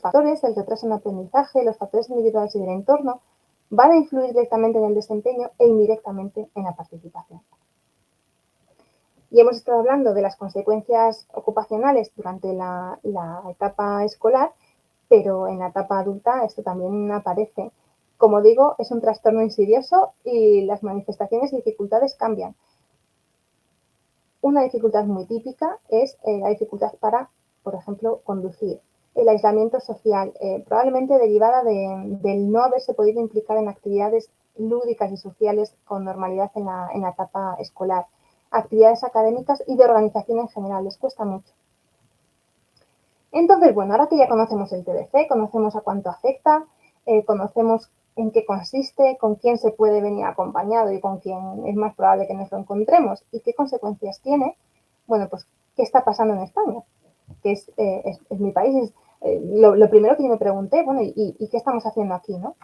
factores, el retraso en el aprendizaje, los factores individuales y del entorno, van a influir directamente en el desempeño e indirectamente en la participación. Y hemos estado hablando de las consecuencias ocupacionales durante la etapa escolar, pero en la etapa adulta esto también aparece. Como digo, es un trastorno insidioso y las manifestaciones y dificultades cambian. Una dificultad muy típica es la dificultad para, por ejemplo, conducir. El aislamiento social, probablemente derivada del no haberse podido implicar en actividades lúdicas y sociales con normalidad en la etapa escolar, actividades académicas y de organización en general, les cuesta mucho. Entonces, bueno, ahora que ya conocemos el TDC, conocemos a cuánto afecta, conocemos en qué consiste, con quién se puede venir acompañado y con quién es más probable que nos lo encontremos y qué consecuencias tiene, bueno, pues, ¿qué está pasando en España? Que es mi país, lo primero que yo me pregunté, bueno, ¿y qué estamos haciendo aquí, no?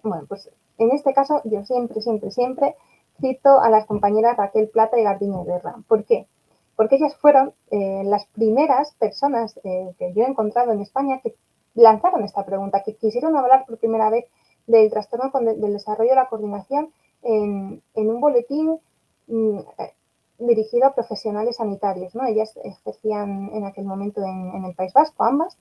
Bueno, pues en este caso yo siempre cito a las compañeras Raquel Plata y Garbiñe Guerra. ¿Por qué? Porque ellas fueron las primeras personas que yo he encontrado en España que lanzaron esta pregunta, que quisieron hablar por primera vez del trastorno del desarrollo de la coordinación en un boletín dirigido a profesionales sanitarios, ¿no? Ellas ejercían en aquel momento en el País Vasco, ambas,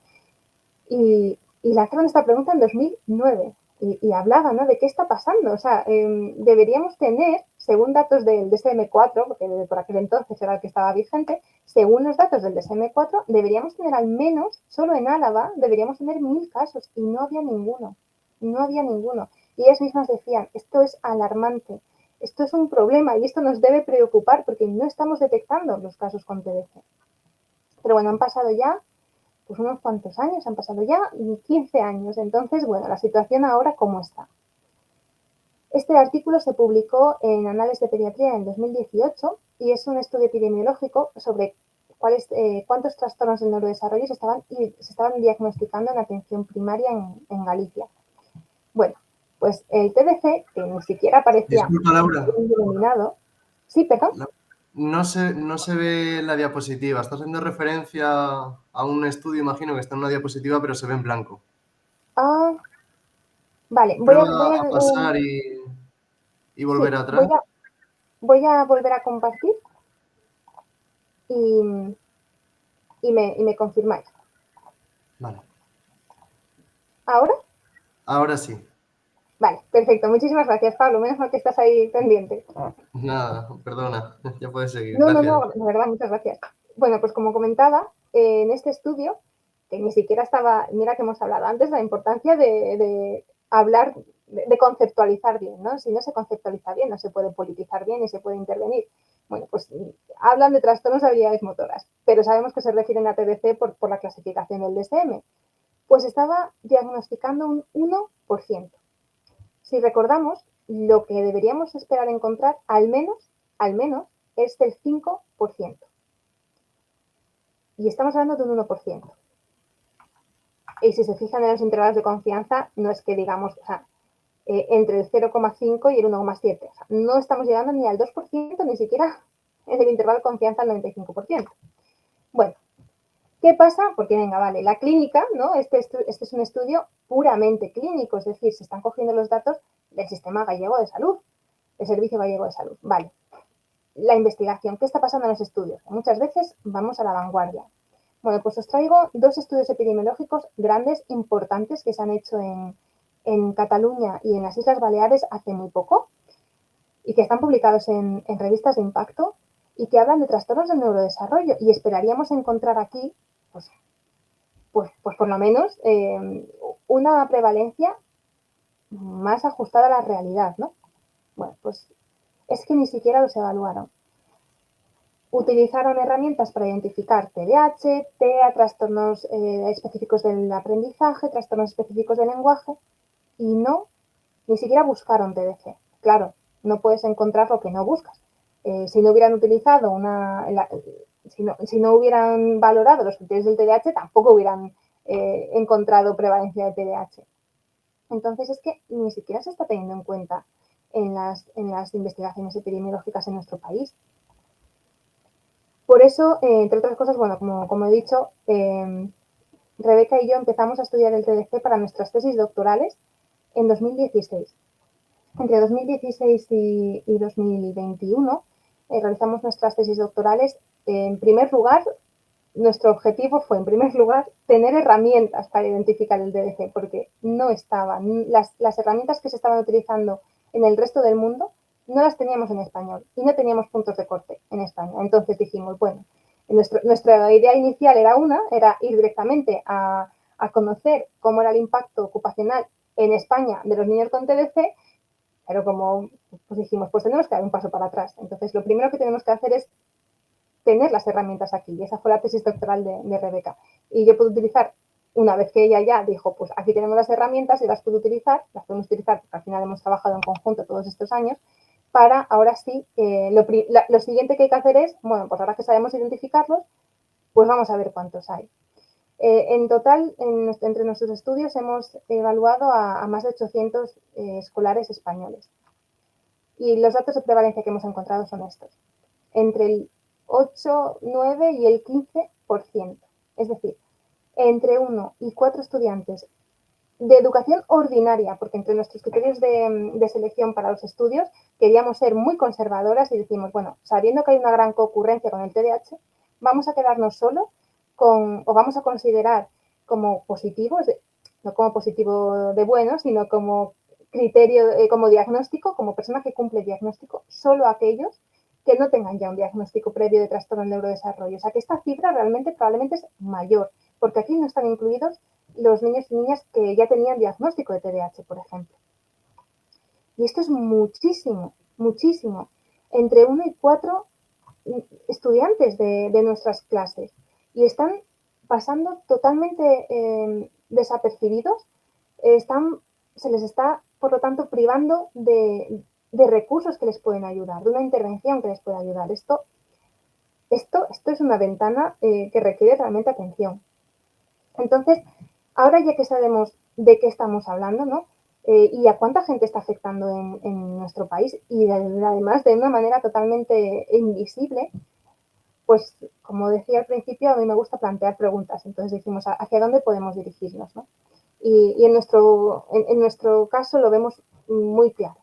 y lanzaron esta pregunta en 2009 y hablaban, ¿no?, de qué está pasando. O sea, deberíamos tener, según datos del DSM-4, porque por aquel entonces era el que estaba vigente, según los datos del DSM-4, deberíamos tener al menos, solo en Álava, deberíamos tener 1000 casos y no había ninguno. No había ninguno. Y ellas mismas decían, esto es alarmante, esto es un problema y esto nos debe preocupar porque no estamos detectando los casos con TDC. Pero bueno, han pasado ya pues unos cuantos años, han pasado ya 15 años. Entonces, bueno, la situación ahora, ¿cómo está? Este artículo se publicó en Anales de Pediatría en 2018 y es un estudio epidemiológico sobre cuántos trastornos del neurodesarrollo se estaban diagnosticando en atención primaria en Galicia. Bueno, pues el TDC, que ni siquiera parecía Disculpa, Laura. denominado. Sí, perdón. No se ve la diapositiva. Estás haciendo referencia a un estudio, imagino que está en una diapositiva, pero se ve en blanco. Ah, vale. Prueba a pasar y volver atrás. Voy a volver a compartir y me confirmáis. Vale. ¿Ahora? Ahora sí. Vale, perfecto. Muchísimas gracias, Pablo. Menos mal que estás ahí pendiente. Nada, perdona. Ya puedes seguir. No, Gracias. de verdad, muchas gracias. Bueno, pues como comentaba, en este estudio, que ni siquiera estaba, mira que hemos hablado antes, la importancia de hablar, de conceptualizar bien, ¿no? Si no se conceptualiza bien, no se puede politizar bien ni se puede intervenir. Bueno, pues hablan de trastornos de habilidades motoras, pero sabemos que se refieren a TDC por la clasificación del DSM. Pues estaba diagnosticando un 1%. Si recordamos, lo que deberíamos esperar encontrar, al menos, es del 5%. Y estamos hablando de un 1%. Y si se fijan en los intervalos de confianza, no es que digamos, o sea, entre el 0,5 y el 1,7. O sea, no estamos llegando ni al 2%, ni siquiera en el intervalo de confianza al 95%. Bueno, ¿qué pasa? Porque, venga, vale, la clínica, ¿no? Este es un estudio puramente clínico, es decir, se están cogiendo los datos del Sistema Gallego de Salud, del Servicio Gallego de Salud. Vale. La investigación, ¿qué está pasando en los estudios? Muchas veces vamos a la vanguardia. Bueno, pues os traigo 2 estudios epidemiológicos grandes, importantes, que se han hecho en Cataluña y en las Islas Baleares hace muy poco y que están publicados en revistas de impacto y que hablan de trastornos del neurodesarrollo y esperaríamos encontrar aquí, pues por lo menos, una prevalencia más ajustada a la realidad, ¿no? Bueno, pues es que ni siquiera los evaluaron. Utilizaron herramientas para identificar TDAH, TEA, trastornos específicos del aprendizaje, trastornos específicos del lenguaje y ni siquiera buscaron TDC. Claro, no puedes encontrar lo que no buscas. Si no hubieran utilizado si no hubieran valorado los criterios del TDAH, tampoco hubieran encontrado prevalencia de TDAH. Entonces es que ni siquiera se está teniendo en cuenta en las investigaciones epidemiológicas en nuestro país. Por eso, entre otras cosas, bueno, como he dicho, Rebeca y yo empezamos a estudiar el TDC para nuestras tesis doctorales en 2016. Entre 2016 y 2021 realizamos nuestras tesis doctorales. En primer lugar, nuestro objetivo fue, en primer lugar, tener herramientas para identificar el TDC, porque no estaban, las herramientas que se estaban utilizando en el resto del mundo no las teníamos en español y no teníamos puntos de corte en España. Entonces dijimos, bueno, nuestra idea inicial era ir directamente a conocer cómo era el impacto ocupacional en España de los niños con TDC Pero como pues dijimos, pues tenemos que dar un paso para atrás. Entonces, lo primero que tenemos que hacer es tener las herramientas aquí. Y esa fue la tesis doctoral de Rebeca. Y yo puedo utilizar, una vez que ella ya dijo, pues aquí tenemos las herramientas y las puedo utilizar, las podemos utilizar porque al final hemos trabajado en conjunto todos estos años, para ahora sí, lo siguiente que hay que hacer es, bueno, pues ahora que sabemos identificarlos, pues vamos a ver cuántos hay. En total, entre nuestros estudios hemos evaluado a más de 800 escolares españoles. Y los datos de prevalencia que hemos encontrado son estos. Entre el 8, 9 y el 15%. Es decir, entre 1 y 4 estudiantes de educación ordinaria, porque entre nuestros criterios de selección para los estudios queríamos ser muy conservadoras y decimos, bueno, sabiendo que hay una gran concurrencia con el TDAH, vamos a quedarnos solo o vamos a considerar como positivo, no como positivo de bueno, sino como criterio, como diagnóstico, como persona que cumple diagnóstico, solo aquellos que no tengan ya un diagnóstico previo de trastorno del neurodesarrollo. O sea, que esta cifra realmente probablemente es mayor, porque aquí no están incluidos los niños y niñas que ya tenían diagnóstico de TDAH, por ejemplo. Y esto es muchísimo, muchísimo. Entre 1 y 4 estudiantes de nuestras clases. Y están pasando totalmente desapercibidos. Se les está, por lo tanto, privando de recursos que les pueden ayudar, de una intervención que les pueda ayudar. Esto es una ventana que requiere realmente atención. Entonces, ahora ya que sabemos de qué estamos hablando, ¿no? Y a cuánta gente está afectando en nuestro país y además de una manera totalmente invisible, pues como decía al principio, a mí me gusta plantear preguntas. Entonces decimos, ¿hacia dónde podemos dirigirnos? ¿No? Y en nuestro caso lo vemos muy claro.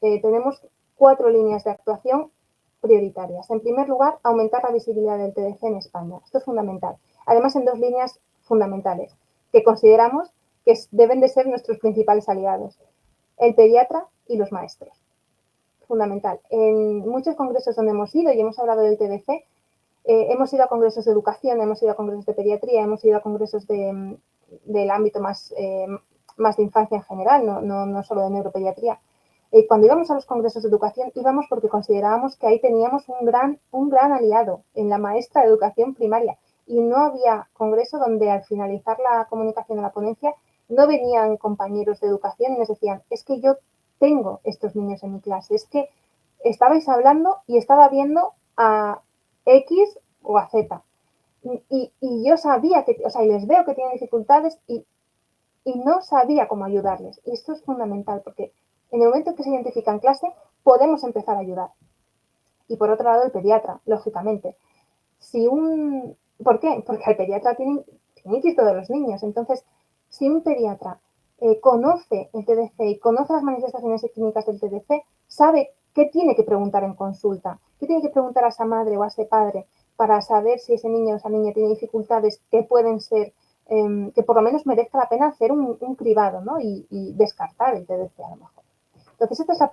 Tenemos 4 líneas de actuación prioritarias. En primer lugar, aumentar la visibilidad del TDC en España. Esto es fundamental. Además, en 2 líneas fundamentales que consideramos que deben de ser nuestros principales aliados, el pediatra y los maestros. Fundamental. En muchos congresos donde hemos ido y hemos hablado del TDC, hemos ido a congresos de educación, hemos ido a congresos de pediatría, hemos ido a congresos del ámbito más de infancia en general, no solo de neuropediatría. Cuando íbamos a los congresos de educación, íbamos porque considerábamos que ahí teníamos un gran aliado en la maestra de educación primaria. Y no había congreso donde al finalizar la comunicación de la ponencia no venían compañeros de educación y nos decían, es que yo tengo estos niños en mi clase, es que estabais hablando y estaba viendo a X o a Z. Y yo sabía que, o sea, y les veo que tienen dificultades y no sabía cómo ayudarles. Y esto es fundamental porque en el momento en que se identifica en clase, podemos empezar a ayudar. Y por otro lado, el pediatra, lógicamente. ¿Por qué? Porque al pediatra tienen que todos los niños. Entonces, si un pediatra conoce el TDC y conoce las manifestaciones clínicas del TDC, sabe qué tiene que preguntar en consulta, qué tiene que preguntar a esa madre o a ese padre para saber si ese niño o esa niña tiene dificultades que pueden ser, que por lo menos merezca la pena hacer un cribado, ¿no? y descartar el TDC a lo mejor. Entonces, esta es la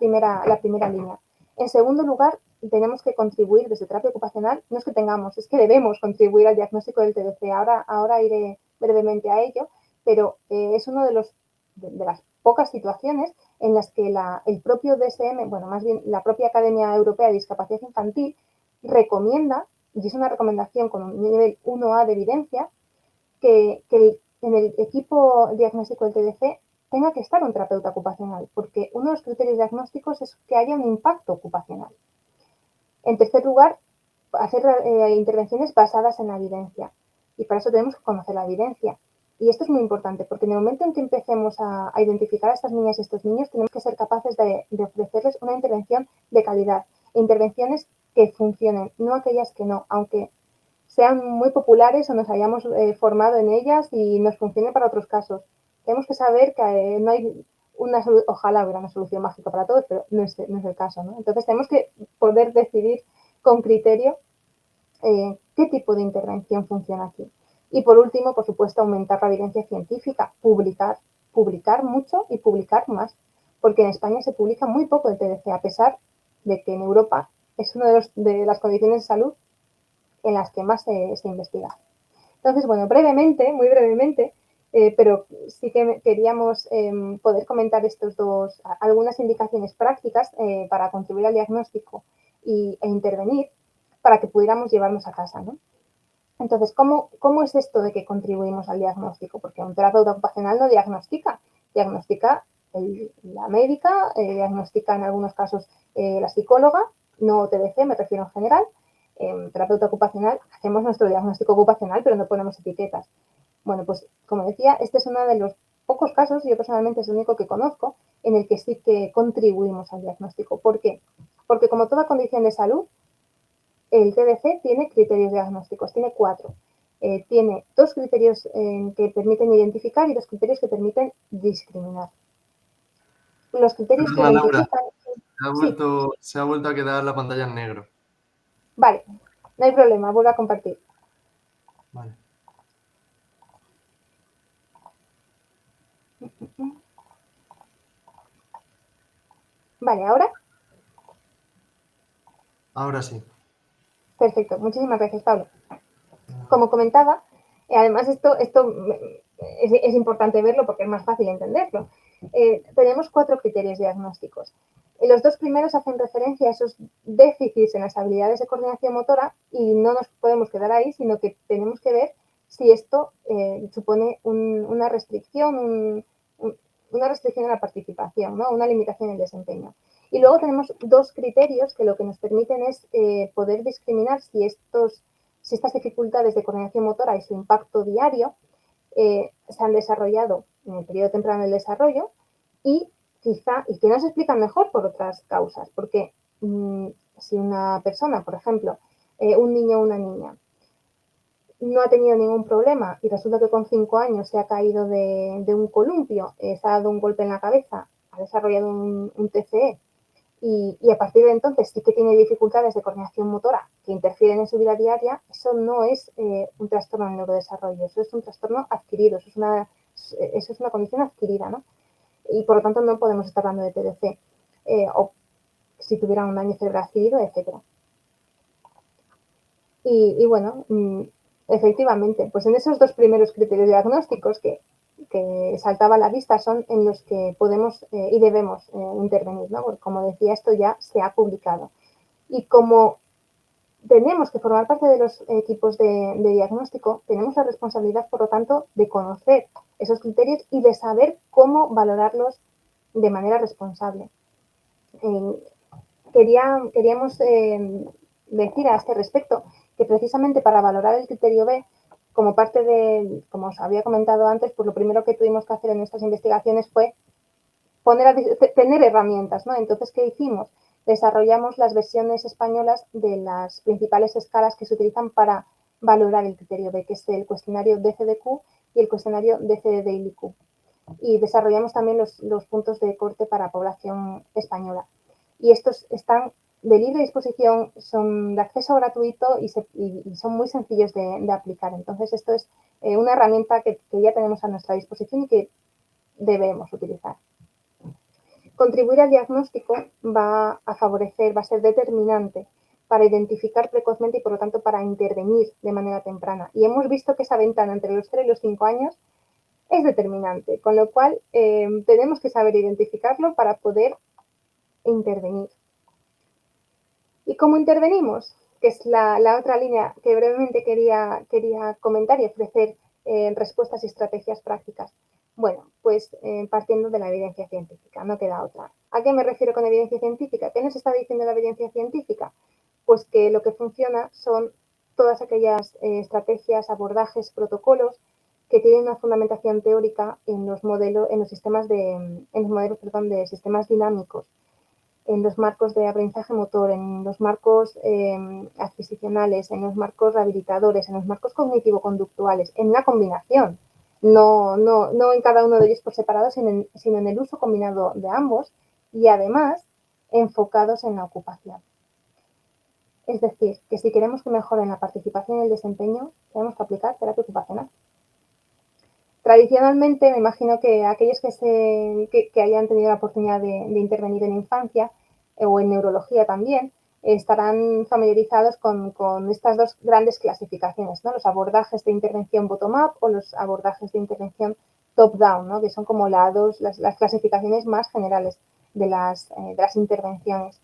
primera línea. En segundo lugar, tenemos que contribuir desde terapia ocupacional, no es que tengamos, es que debemos contribuir al diagnóstico del TDC. Ahora iré brevemente a ello, pero es uno de las pocas situaciones en las que el propio DSM, bueno, más bien la propia Academia Europea de Discapacidad Infantil, recomienda, y es una recomendación con un nivel 1A de evidencia, que en el equipo diagnóstico del TDC tenga que estar un terapeuta ocupacional, porque uno de los criterios diagnósticos es que haya un impacto ocupacional. En tercer lugar, hacer intervenciones basadas en la evidencia. Y para eso tenemos que conocer la evidencia. Y esto es muy importante, porque en el momento en que empecemos a identificar a estas niñas y estos niños, tenemos que ser capaces de ofrecerles una intervención de calidad. Intervenciones que funcionen, no aquellas que no, aunque sean muy populares o nos hayamos formado en ellas y nos funcionen para otros casos. Tenemos que saber que no hay ojalá hubiera una solución mágica para todos, pero no es el caso, ¿no? Entonces tenemos que poder decidir con criterio qué tipo de intervención funciona aquí. Y por último, por supuesto, aumentar la evidencia científica, publicar mucho y publicar más, porque en España se publica muy poco el TDC, a pesar de que en Europa es una de las condiciones de salud en las que más se investiga. Entonces, bueno, muy brevemente, pero sí que queríamos poder comentar algunas indicaciones prácticas para contribuir al diagnóstico e intervenir para que pudiéramos llevarnos a casa, ¿no? Entonces, ¿cómo es esto de que contribuimos al diagnóstico? Porque un terapeuta ocupacional no diagnostica, diagnostica la médica, diagnostica en algunos casos la psicóloga, no TDC, me refiero en general. Terapeuta ocupacional, hacemos nuestro diagnóstico ocupacional, pero no ponemos etiquetas. Bueno, pues como decía, este es uno de los pocos casos, yo personalmente es el único que conozco, en el que sí que contribuimos al diagnóstico. ¿Por qué? Porque como toda condición de salud, el TDC tiene criterios diagnósticos, tiene 4. Tiene 2 criterios que permiten identificar y 2 criterios que permiten discriminar. Los criterios que Perdona, Laura, identifican... se ha vuelto a quedar la pantalla en negro. Vale, no hay problema, vuelvo a compartir. Vale. Vale, ¿ahora? Ahora sí. Perfecto, muchísimas gracias, Pablo. Como comentaba, además esto es importante verlo porque es más fácil entenderlo. Tenemos 4 criterios diagnósticos. Los 2 primeros hacen referencia a esos déficits en las habilidades de coordinación motora y no nos podemos quedar ahí, sino que tenemos que ver si esto supone una restricción, una restricción a la participación, ¿no? Una limitación en el desempeño. Y luego tenemos 2 criterios que lo que nos permiten es poder discriminar si estas dificultades de coordinación motora y su impacto diario se han desarrollado en el periodo temprano del desarrollo y que no se explican mejor por otras causas, porque si una persona, por ejemplo, un niño o una niña, no ha tenido ningún problema y resulta que con 5 años se ha caído de un columpio, se ha dado un golpe en la cabeza, ha desarrollado un TCE y a partir de entonces sí que tiene dificultades de coordinación motora que interfieren en su vida diaria, eso no es un trastorno del neurodesarrollo, eso es un trastorno adquirido, eso es una condición adquirida, ¿no? Y por lo tanto no podemos estar hablando de TDC, o si tuviera un daño cerebral adquirido, etc. Y bueno, efectivamente, pues en esos 2 primeros criterios diagnósticos que saltaba a la vista son en los que podemos y debemos intervenir, ¿no? Porque como decía, esto ya se ha publicado. Y como tenemos que formar parte de los equipos de diagnóstico, tenemos la responsabilidad, por lo tanto, de conocer esos criterios y de saber cómo valorarlos de manera responsable. Queríamos decir a este respecto que precisamente para valorar el criterio B, como parte de, como os había comentado antes, pues lo primero que tuvimos que hacer en nuestras investigaciones fue tener herramientas, ¿no? Entonces, ¿qué hicimos? Desarrollamos las versiones españolas de las principales escalas que se utilizan para valorar el criterio B, que es el cuestionario DCDQ y el cuestionario DCD-DailyQ. Y desarrollamos también los puntos de corte para población española. Y estos están de libre disposición, son de acceso gratuito y son muy sencillos de aplicar. Entonces, esto es una herramienta que ya tenemos a nuestra disposición y que debemos utilizar. Contribuir al diagnóstico va a favorecer, va a ser determinante para identificar precozmente y, por lo tanto, para intervenir de manera temprana. Y hemos visto que esa ventana entre los 3 y los 5 años es determinante, con lo cual tenemos que saber identificarlo para poder intervenir. ¿Y cómo intervenimos? Que es la otra línea que brevemente quería comentar y ofrecer respuestas y estrategias prácticas. Bueno, pues partiendo de la evidencia científica, no queda otra. ¿A qué me refiero con evidencia científica? ¿Qué nos está diciendo la evidencia científica? Pues que lo que funciona son todas aquellas estrategias, abordajes, protocolos que tienen una fundamentación teórica en los modelos, en los sistemas de sistemas dinámicos, en los marcos de aprendizaje motor, en los marcos adquisicionales, en los marcos rehabilitadores, en los marcos cognitivo-conductuales, en una combinación, no en cada uno de ellos por separado, sino en el uso combinado de ambos y además enfocados en la ocupación. Es decir, que si queremos que mejoren la participación y el desempeño, tenemos que aplicar terapia ocupacional. Tradicionalmente, me imagino que aquellos que hayan tenido la oportunidad de intervenir en infancia o en neurología también, estarán familiarizados con estas dos grandes clasificaciones, ¿no? Los abordajes de intervención bottom-up o los abordajes de intervención top-down, ¿no? Que son como las clasificaciones más generales de las intervenciones.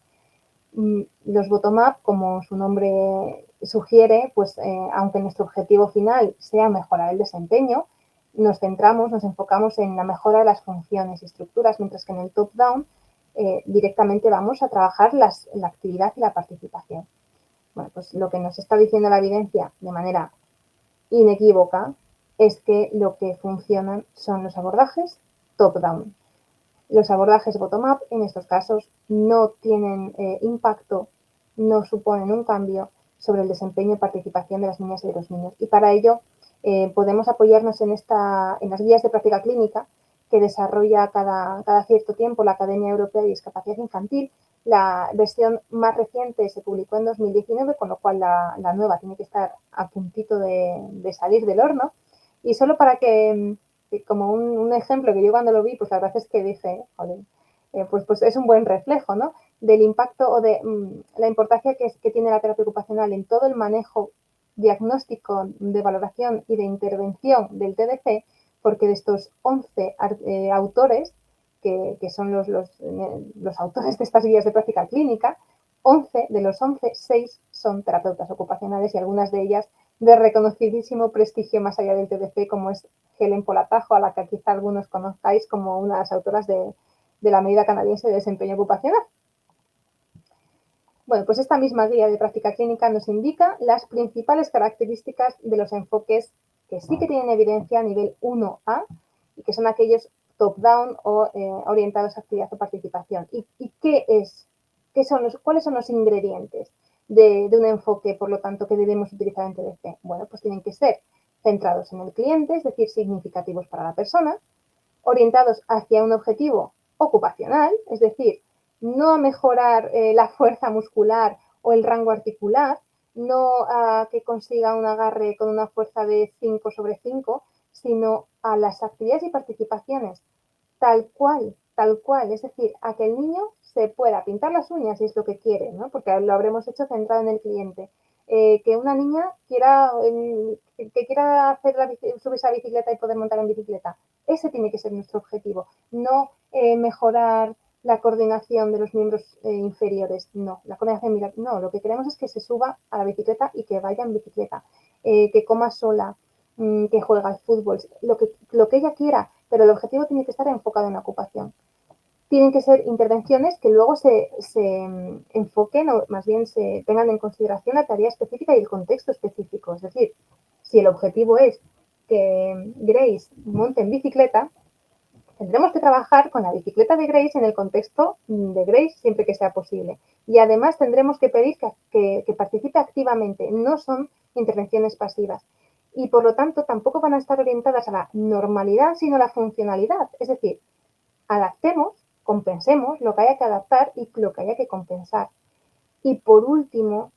Los bottom-up, como su nombre sugiere, pues aunque nuestro objetivo final sea mejorar el desempeño, nos enfocamos en la mejora de las funciones y estructuras, mientras que en el top-down directamente vamos a trabajar la actividad y la participación. Bueno, pues lo que nos está diciendo la evidencia de manera inequívoca es que lo que funcionan son los abordajes top-down. Los abordajes bottom-up en estos casos no tienen impacto, no suponen un cambio sobre el desempeño y participación de las niñas y de los niños. Y para ello podemos apoyarnos en las guías de práctica clínica que desarrolla cada cierto tiempo la Academia Europea de Discapacidad Infantil. La versión más reciente se publicó en 2019, con lo cual la nueva tiene que estar a puntito de salir del horno. Y solo para que como un ejemplo que yo cuando lo vi, pues la verdad es que dije, joder, pues es un buen reflejo, ¿no? Del impacto o de la importancia que tiene la terapia ocupacional en todo el manejo diagnóstico, de valoración y de intervención del TDC, porque de estos 11 autores, que son los autores de estas guías de práctica clínica, 11 de los 11, 6 son terapeutas ocupacionales y algunas de ellas de reconocidísimo prestigio más allá del TDC, como es Helen Polatajo, a la que quizá algunos conozcáis como una de las autoras de la medida canadiense de desempeño ocupacional. Bueno, pues esta misma guía de práctica clínica nos indica las principales características de los enfoques que sí que tienen evidencia a nivel 1A y que son aquellos top-down o orientados a actividad o participación. ¿Y cuáles son los ingredientes de un enfoque, por lo tanto, que debemos utilizar en TDC? Bueno, pues tienen que ser centrados en el cliente, es decir, significativos para la persona, orientados hacia un objetivo ocupacional, es decir, no a mejorar la fuerza muscular o el rango articular, no a que consiga un agarre con una fuerza de 5/5, sino a las actividades y participaciones tal cual, es decir, a que el niño se pueda pintar las uñas si es lo que quiere, ¿no? Porque lo habremos hecho centrado en el cliente. Que una niña quiera subirse a bicicleta y poder montar en bicicleta. Ese tiene que ser nuestro objetivo, no mejorar la coordinación de los miembros inferiores, no, no, lo que queremos es que se suba a la bicicleta y que vaya en bicicleta, que coma sola, que juega al fútbol, lo que ella quiera, pero el objetivo tiene que estar enfocado en la ocupación. Tienen que ser intervenciones que luego se enfoquen o más bien se tengan en consideración la tarea específica y el contexto específico. Es decir, si el objetivo es que Grace monte en bicicleta, tendremos que trabajar con la bicicleta de Grace en el contexto de Grace siempre que sea posible. Y además tendremos que pedir que participe activamente. No son intervenciones pasivas. Y por lo tanto tampoco van a estar orientadas a la normalidad, sino a la funcionalidad. Es decir, adaptemos, compensemos lo que haya que adaptar y lo que haya que compensar. Y por último,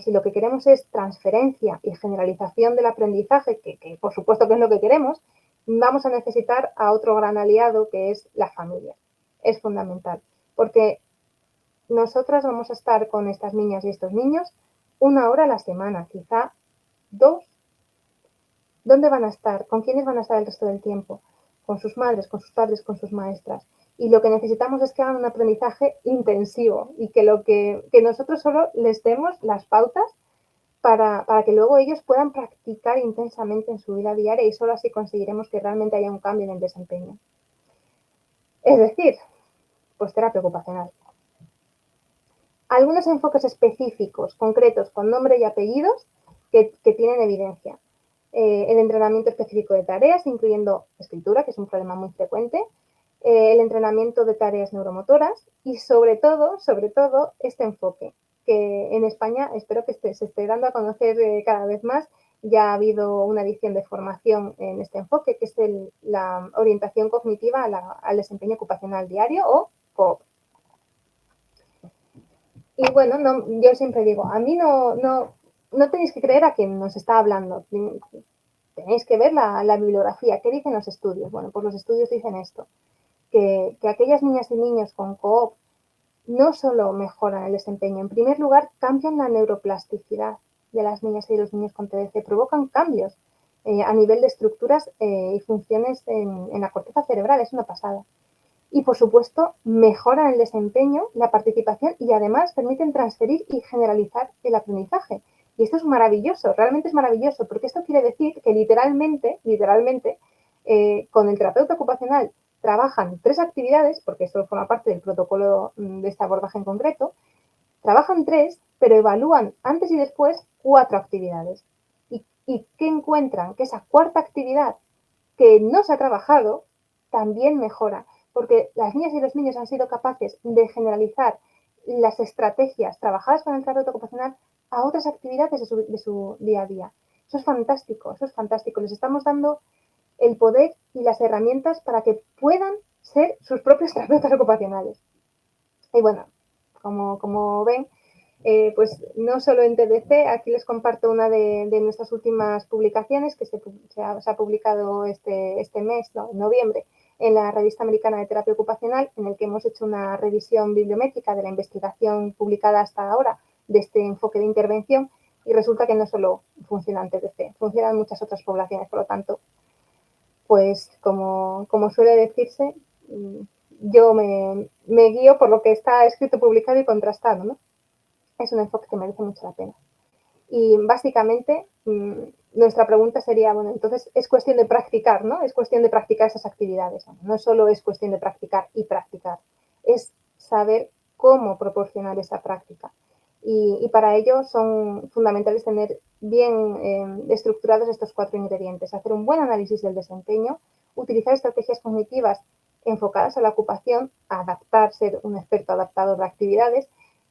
si lo que queremos es transferencia y generalización del aprendizaje, que por supuesto que es lo que queremos, vamos a necesitar a otro gran aliado que es la familia. Es fundamental, porque nosotras vamos a estar con estas niñas y estos niños 1 hora a la semana, quizá 2. ¿Dónde van a estar? ¿Con quiénes van a estar el resto del tiempo? Con sus madres, con sus padres, con sus maestras. Y lo que necesitamos es que hagan un aprendizaje intensivo y que nosotros solo les demos las pautas para que luego ellos puedan practicar intensamente en su vida diaria y solo así conseguiremos que realmente haya un cambio en el desempeño. Es decir, pues terapia ocupacional. Algunos enfoques específicos, concretos, con nombre y apellidos, que tienen evidencia. El entrenamiento específico de tareas, incluyendo escritura, que es un problema muy frecuente, el entrenamiento de tareas neuromotoras y sobre todo este enfoque, que en España espero que se esté dando a conocer cada vez más. Ya ha habido una edición de formación en este enfoque, que es la orientación cognitiva al desempeño ocupacional diario o COOP. Y bueno, yo siempre digo, a mí no tenéis que creer a quien nos está hablando. Tenéis que ver la bibliografía. ¿Qué dicen los estudios? Bueno, pues los estudios dicen esto, que aquellas niñas y niños con COOP no solo mejoran el desempeño, en primer lugar cambian la neuroplasticidad de las niñas y de los niños con TDC, provocan cambios a nivel de estructuras y funciones en la corteza cerebral, es una pasada. Y, por supuesto, mejoran el desempeño, la participación y, además, permiten transferir y generalizar el aprendizaje. Y esto es maravilloso, realmente es maravilloso, porque esto quiere decir que literalmente, con el terapeuta ocupacional trabajan 3 actividades, porque esto forma parte del protocolo de este abordaje en concreto, trabajan 3, pero evalúan antes y después 4 actividades. ¿Y qué encuentran? Que esa cuarta actividad que no se ha trabajado también mejora, porque las niñas y los niños han sido capaces de generalizar las estrategias trabajadas con el terapeuta ocupacional a otras actividades de su día a día. Eso es fantástico, eso es fantástico. Les estamos dando el poder y las herramientas para que puedan ser sus propios terapeutas ocupacionales. Y bueno, como ven, pues no solo en TDC, aquí les comparto una de nuestras últimas publicaciones que se ha publicado este mes, no, en noviembre, en la Revista Americana de Terapia Ocupacional, en el que hemos hecho una revisión bibliométrica de la investigación publicada hasta ahora de este enfoque de intervención, y resulta que no solo funciona en TDC, funcionan en muchas otras poblaciones. Por lo tanto, pues como suele decirse, yo me guío por lo que está escrito, publicado y contrastado, ¿no? Es un enfoque que merece mucho la pena. Y básicamente nuestra pregunta sería, bueno, entonces es cuestión de practicar, ¿no? Es cuestión de practicar esas actividades. No solo es cuestión de practicar y practicar, es saber cómo proporcionar esa práctica. Y para ello son fundamentales tener bien estructurados estos 4 ingredientes, hacer un buen análisis del desempeño, utilizar estrategias cognitivas enfocadas a la ocupación, adaptar, ser un experto adaptador de actividades,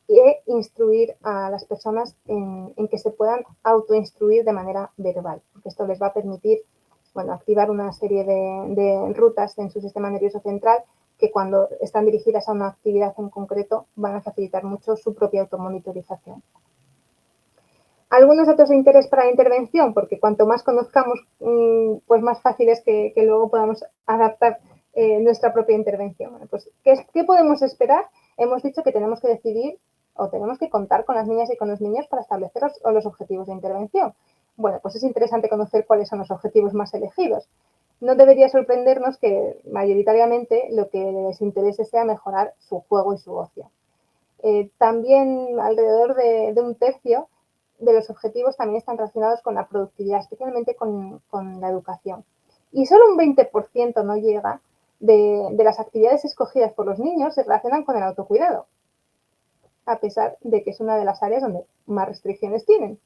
e instruir a las personas en que se puedan autoinstruir de manera verbal, porque esto les va a permitir, bueno, activar una serie de rutas en su sistema nervioso central que, cuando están dirigidas a una actividad en concreto, van a facilitar mucho su propia automonitorización. Algunos datos de interés para la intervención, porque cuanto más conozcamos, pues más fácil es que luego podamos adaptar nuestra propia intervención. Bueno, pues, ¿qué podemos esperar? Hemos dicho que tenemos que decidir o tenemos que contar con las niñas y con los niños para establecer los objetivos de intervención. Bueno, pues es interesante conocer cuáles son los objetivos más elegidos. No debería sorprendernos que mayoritariamente lo que les interese sea mejorar su juego y su ocio. También alrededor de un tercio de los objetivos también están relacionados con la productividad, especialmente con la educación. Y solo un 20% no llega de las actividades escogidas por los niños se relacionan con el autocuidado, a pesar de que es una de las áreas donde más restricciones tienen.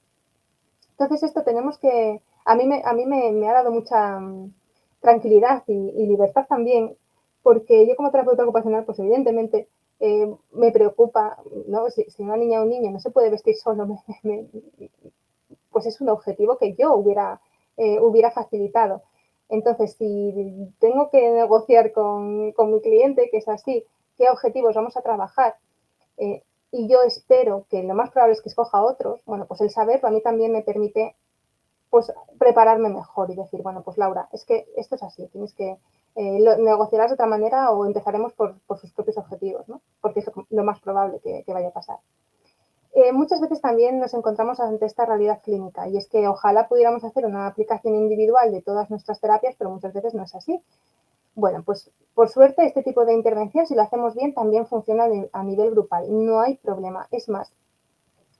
Entonces, esto tenemos que... A mí me ha dado mucha tranquilidad y libertad también, porque yo, como terapeuta ocupacional, pues evidentemente me preocupa, ¿no? Si una niña o un niño no se puede vestir solo, pues es un objetivo que yo hubiera facilitado. Entonces, si tengo que negociar con mi cliente, que es así, qué objetivos vamos a trabajar, y yo espero que lo más probable es que escoja otros, bueno, pues el saberlo a mí también me permite, pues, prepararme mejor y decir, bueno, pues Laura, es que esto es así, tienes que negociarás de otra manera o empezaremos por sus propios objetivos, ¿no? Porque es lo más probable que vaya a pasar. Muchas veces también nos encontramos ante esta realidad clínica, y es que ojalá pudiéramos hacer una aplicación individual de todas nuestras terapias, pero muchas veces no es así. Bueno, pues por suerte este tipo de intervención, si lo hacemos bien, también funciona a nivel grupal. No hay problema. Es más,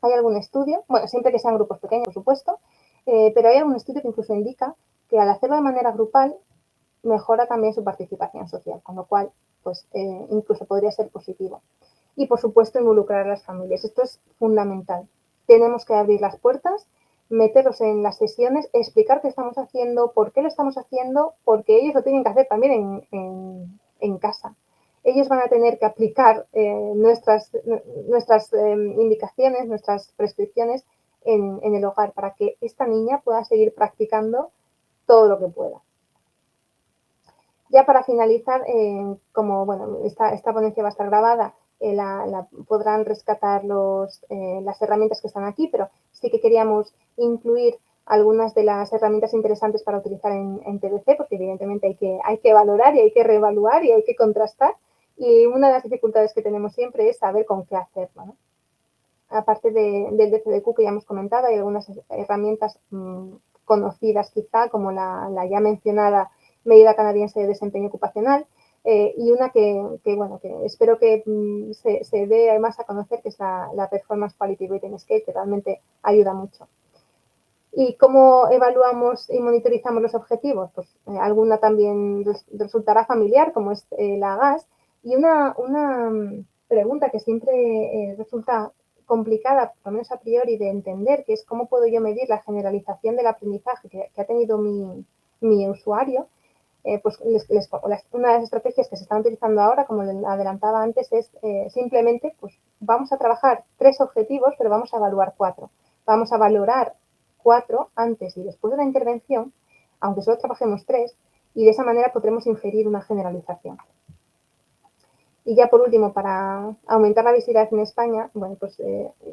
hay algún estudio, bueno, siempre que sean grupos pequeños, por supuesto, pero hay algún estudio que incluso indica que al hacerlo de manera grupal mejora también su participación social, con lo cual, pues incluso podría ser positivo. Y, por supuesto, involucrar a las familias. Esto es fundamental. Tenemos que abrir las puertas, meterlos en las sesiones, explicar qué estamos haciendo, por qué lo estamos haciendo, porque ellos lo tienen que hacer también en casa. Ellos van a tener que aplicar nuestras indicaciones, nuestras prescripciones en el hogar, para que esta niña pueda seguir practicando todo lo que pueda. Ya para finalizar, como bueno, esta ponencia va a estar grabada, la podrán rescatar las herramientas que están aquí, pero sí que queríamos incluir algunas de las herramientas interesantes para utilizar en TDC, porque evidentemente hay que valorar y hay que reevaluar y hay que contrastar. Y una de las dificultades que tenemos siempre es saber con qué hacerlo, ¿no? Aparte del DCDQ que ya hemos comentado, hay algunas herramientas conocidas quizá, como la ya mencionada medida canadiense de desempeño ocupacional, y una que espero que se dé más a conocer, que es la Performance Quality Rating Scale, que realmente ayuda mucho. ¿Y cómo evaluamos y monitorizamos los objetivos? Pues alguna también resultará familiar, como es la GAS, y una pregunta que siempre resulta complicada, por lo menos a priori, de entender, que es cómo puedo yo medir la generalización del aprendizaje que ha tenido mi usuario. Pues una de las estrategias que se están utilizando ahora, como les adelantaba antes, es simplemente, pues vamos a trabajar 3 objetivos, pero vamos a evaluar 4. Vamos a valorar 4 antes y después de la intervención, aunque solo trabajemos 3, y de esa manera podremos inferir una generalización. Y ya por último, para aumentar la visibilidad en España, bueno, pues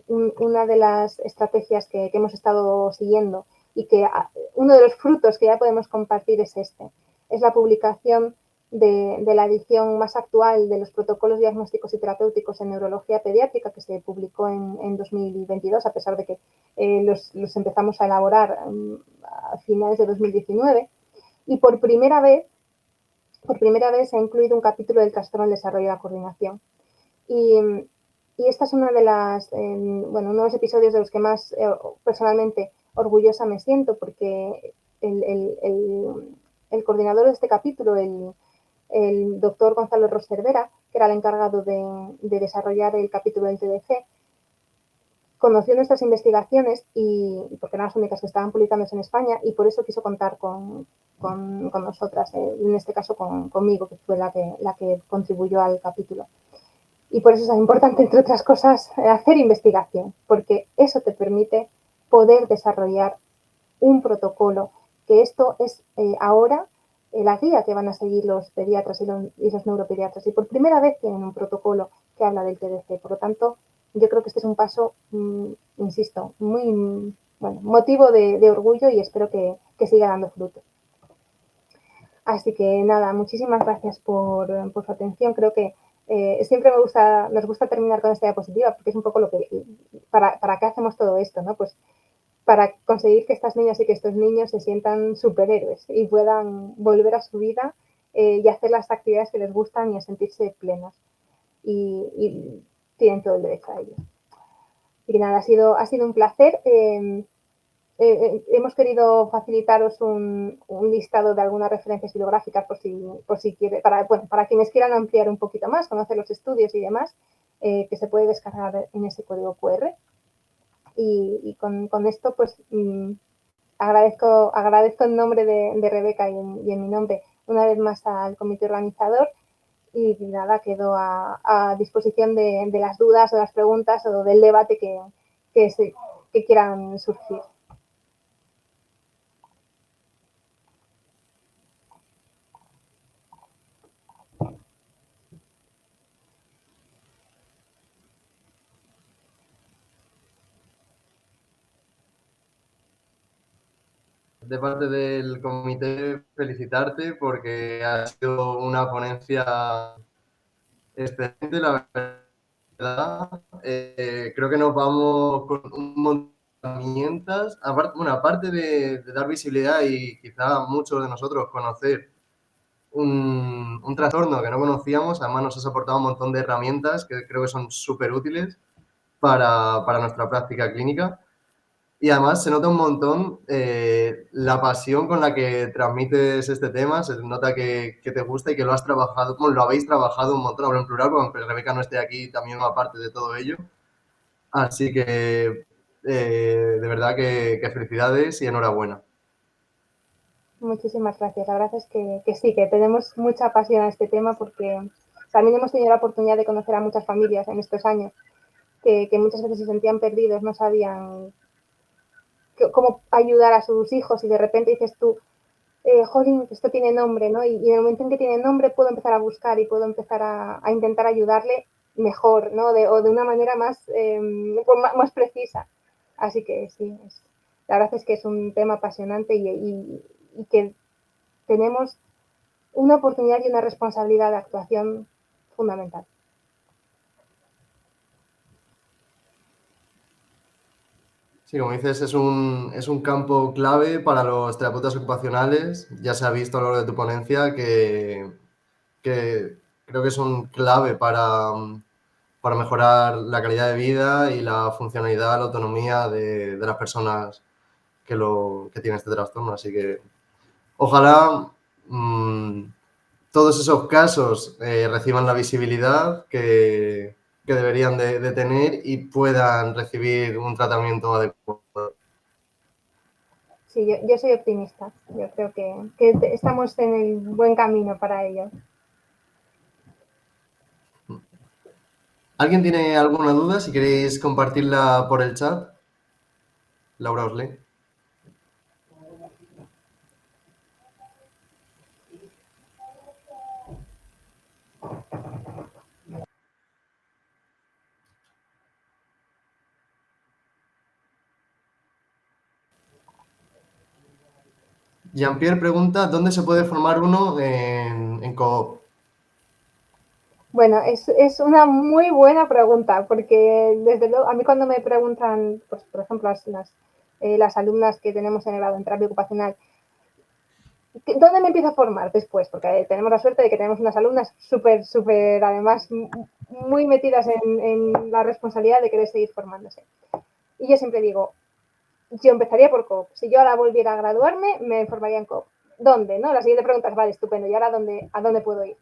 una de las estrategias que hemos estado siguiendo y que uno de los frutos que ya podemos compartir es es la publicación de la edición más actual de los protocolos diagnósticos y terapéuticos en neurología pediátrica, que se publicó en 2022, a pesar de que los empezamos a elaborar a finales de 2019. Y por primera vez se ha incluido un capítulo del trastorno del desarrollo y la coordinación. Y esta es una de las, uno de los episodios de los que más personalmente orgullosa me siento, porque el coordinador de este capítulo, el doctor Gonzalo Ros Cervera, que era el encargado de desarrollar el capítulo del TDC, conoció nuestras investigaciones y porque eran las únicas que estaban publicándose en España, y por eso quiso contar con nosotras, en este caso conmigo, que fue la que contribuyó al capítulo. Y por eso es importante, entre otras cosas, hacer investigación, porque eso te permite poder desarrollar un protocolo, que esto es ahora la guía que van a seguir los pediatras y los neuropediatras. Y por primera vez tienen un protocolo que habla del TDC. Por lo tanto, yo creo que este es un paso, insisto, muy motivo de orgullo, y espero que siga dando fruto. Así que nada, muchísimas gracias por su atención. Creo que siempre nos gusta terminar con esta diapositiva, porque es un poco lo que para qué hacemos todo esto, ¿no? Pues para conseguir que estas niñas y que estos niños se sientan superhéroes y puedan volver a su vida y hacer las actividades que les gustan y a sentirse plenos. Y tienen todo el derecho a ello. Y nada, ha sido un placer. Hemos querido facilitaros un listado de algunas referencias bibliográficas por si quiere, para quienes quieran ampliar un poquito más, conocer los estudios y demás, que se puede descargar en ese código QR. Y con esto, pues agradezco en nombre de Rebeca y en mi nombre una vez más al comité organizador, y nada, quedo a disposición de las dudas o las preguntas o del debate que quieran surgir. De parte del comité, felicitarte porque ha sido una ponencia excelente, la verdad. Creo que nos vamos con un montón de herramientas. Aparte de dar visibilidad y quizá muchos de nosotros conocer un trastorno que no conocíamos, además nos has aportado un montón de herramientas que creo que son súper útiles para nuestra práctica clínica. Y además se nota un montón la pasión con la que transmites este tema, se nota que te gusta y que lo has trabajado, como lo habéis trabajado un montón, hablo en plural, porque aunque Rebeca no esté aquí, también va parte de todo ello. Así que de verdad que felicidades y enhorabuena. Muchísimas gracias. La verdad es que sí, que tenemos mucha pasión a este tema, porque también hemos tenido la oportunidad de conocer a muchas familias en estos años que muchas veces se sentían perdidos, no sabían cómo ayudar a sus hijos, y de repente dices tú, jolín, esto tiene nombre, ¿no? Y en el momento en que tiene nombre puedo empezar a buscar y puedo empezar a intentar ayudarle mejor, ¿no? O de una manera más precisa. Así que sí, la verdad es que es un tema apasionante y que tenemos una oportunidad y una responsabilidad de actuación fundamental. Sí, como dices, es un campo clave para los terapeutas ocupacionales. Ya se ha visto a lo largo de tu ponencia que creo que son clave para mejorar la calidad de vida y la funcionalidad, la autonomía de las personas que tienen este trastorno. Así que ojalá todos esos casos reciban la visibilidad que deberían de tener y puedan recibir un tratamiento adecuado. Sí, yo soy optimista. Yo creo que estamos en el buen camino para ello. ¿Alguien tiene alguna duda? Si queréis compartirla por el chat, Laura os lee. Jean-Pierre pregunta, ¿dónde se puede formar uno en Coop? Bueno, es una muy buena pregunta, porque desde luego, a mí cuando me preguntan, pues, por ejemplo, las alumnas que tenemos en el grado en terapia ocupacional, ¿dónde me empiezo a formar después? Porque tenemos la suerte de que tenemos unas alumnas súper, además, muy metidas en la responsabilidad de querer seguir formándose. Y yo siempre digo, yo empezaría por Coop. Si yo ahora volviera a graduarme, me formaría en Coop. ¿Dónde? ¿No? La siguiente pregunta es, vale, estupendo, ¿y ahora a dónde puedo ir?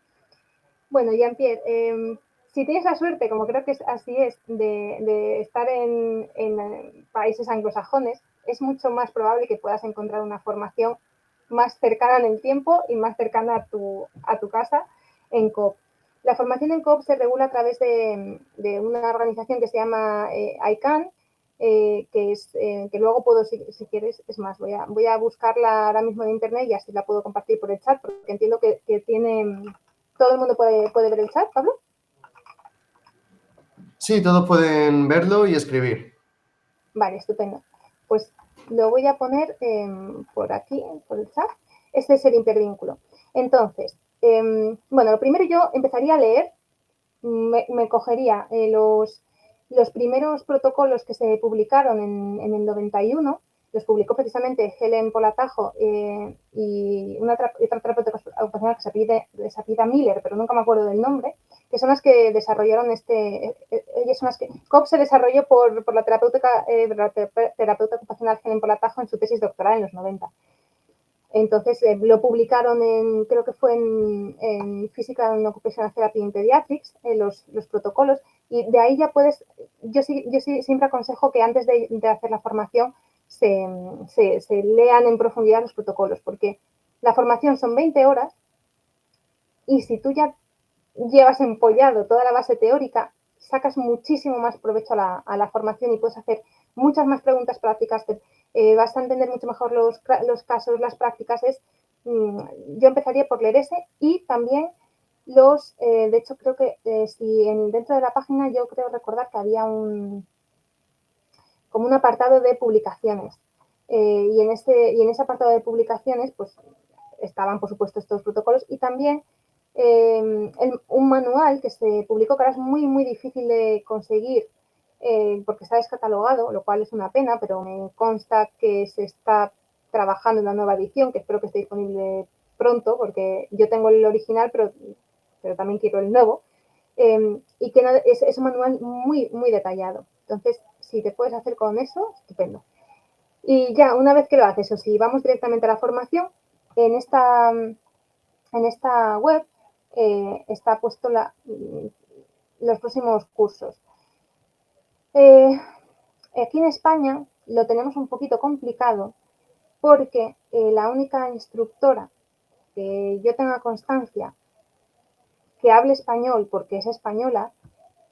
Bueno, Jean-Pierre, si tienes la suerte, como creo que así es, de estar en países anglosajones, es mucho más probable que puedas encontrar una formación más cercana en el tiempo y más cercana a tu casa en COP. La formación en COP se regula a través de una organización que se llama ICANN, que luego puedo, si quieres, es más, voy a buscarla ahora mismo en internet y así la puedo compartir por el chat, porque entiendo que tiene... ¿Todo el mundo puede ver el chat, Pablo? Sí, todos pueden verlo y escribir. Vale, estupendo. Pues lo voy a poner por aquí, por el chat. Este es el intervínculo. Entonces, bueno, lo primero yo empezaría a leer, me cogería los primeros protocolos que se publicaron en el 91, los publicó precisamente Helen Polatajo y otra terapeuta ocupacional que se apellida Miller, pero nunca me acuerdo del nombre, que son las que desarrollaron ellas son las que... COP se desarrolló por la terapeuta ocupacional Helen Polatajo en su tesis doctoral en los 90. Entonces lo publicaron creo que fue en Physical and Occupational Therapy in Pediatrics, los protocolos, y de ahí ya puedes, yo siempre aconsejo que antes de hacer la formación se lean en profundidad los protocolos, porque la formación son 20 horas y si tú ya llevas empollado toda la base teórica, sacas muchísimo más provecho a la formación y puedes hacer muchas más preguntas prácticas, vas a entender mucho mejor los casos, las prácticas. Yo empezaría por leer ese y también de hecho creo que si dentro de la página yo creo recordar que había como un apartado de publicaciones y en ese apartado de publicaciones pues estaban por supuesto estos protocolos y también un manual que se publicó que ahora es muy difícil de conseguir porque está descatalogado, lo cual es una pena, pero me consta que se está trabajando en una nueva edición, que espero que esté disponible pronto, porque yo tengo el original, pero también quiero el nuevo, y que es un manual muy detallado. Entonces, si te puedes hacer con eso, estupendo. Y ya, una vez que lo haces, o si vamos directamente a la formación, en esta web está puesto los próximos cursos. Aquí en España lo tenemos un poquito complicado porque la única instructora que yo tenga constancia que hable español porque es española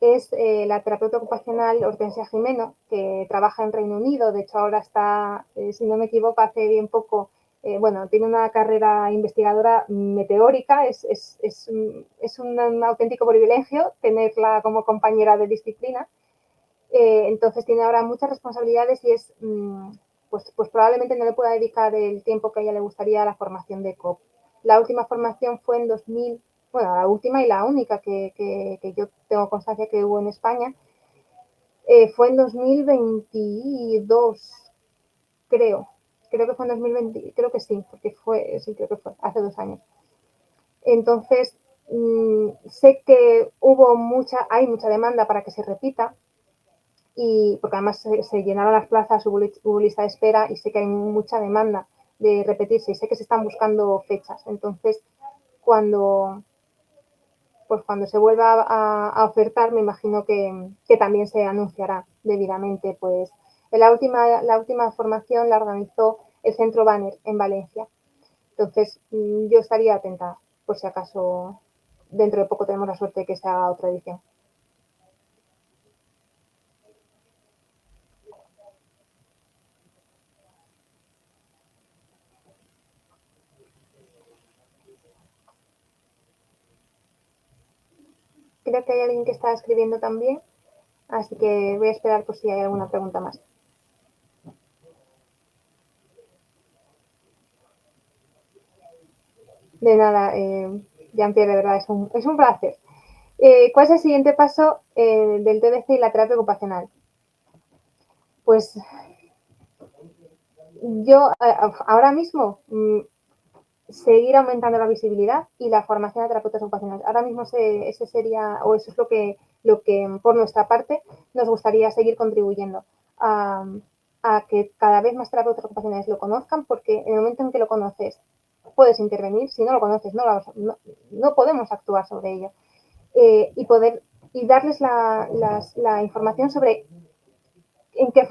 es la terapeuta ocupacional Hortensia Jimeno, que trabaja en Reino Unido. De hecho, ahora está, si no me equivoco, hace bien poco, bueno, tiene una carrera investigadora meteórica. Es un auténtico privilegio tenerla como compañera de disciplina. Entonces tiene ahora muchas responsabilidades y pues probablemente no le pueda dedicar el tiempo que a ella le gustaría a la formación de COP. La última formación fue en 2000, bueno, la última y la única que yo tengo constancia que hubo en España, fue en 2022, creo que fue en 2020, creo que sí, porque creo que fue hace 2 años. Entonces, sé que hay mucha demanda para que se repita, y porque además se llenaron las plazas, hubo lista de espera, y sé que hay mucha demanda de repetirse, y sé que se están buscando fechas. Entonces, cuando se vuelva a ofertar, me imagino que también se anunciará debidamente. Pues la última formación la organizó el Centro Banner en Valencia. Entonces, yo estaría atenta por si acaso dentro de poco tenemos la suerte de que se haga otra edición. Creo que hay alguien que está escribiendo también, así que voy a esperar por si hay alguna pregunta más. De nada, Jean-Pierre, de verdad, es un placer. ¿Cuál es el siguiente paso del TDC y la terapia ocupacional? Pues yo ahora mismo seguir aumentando la visibilidad y la formación de terapeutas ocupacionales. Ahora mismo ese sería, o eso es lo que por nuestra parte nos gustaría seguir contribuyendo a que cada vez más terapeutas ocupacionales lo conozcan, porque en el momento en que lo conoces puedes intervenir, si no lo conoces no podemos actuar sobre ello, y darles la información sobre en qué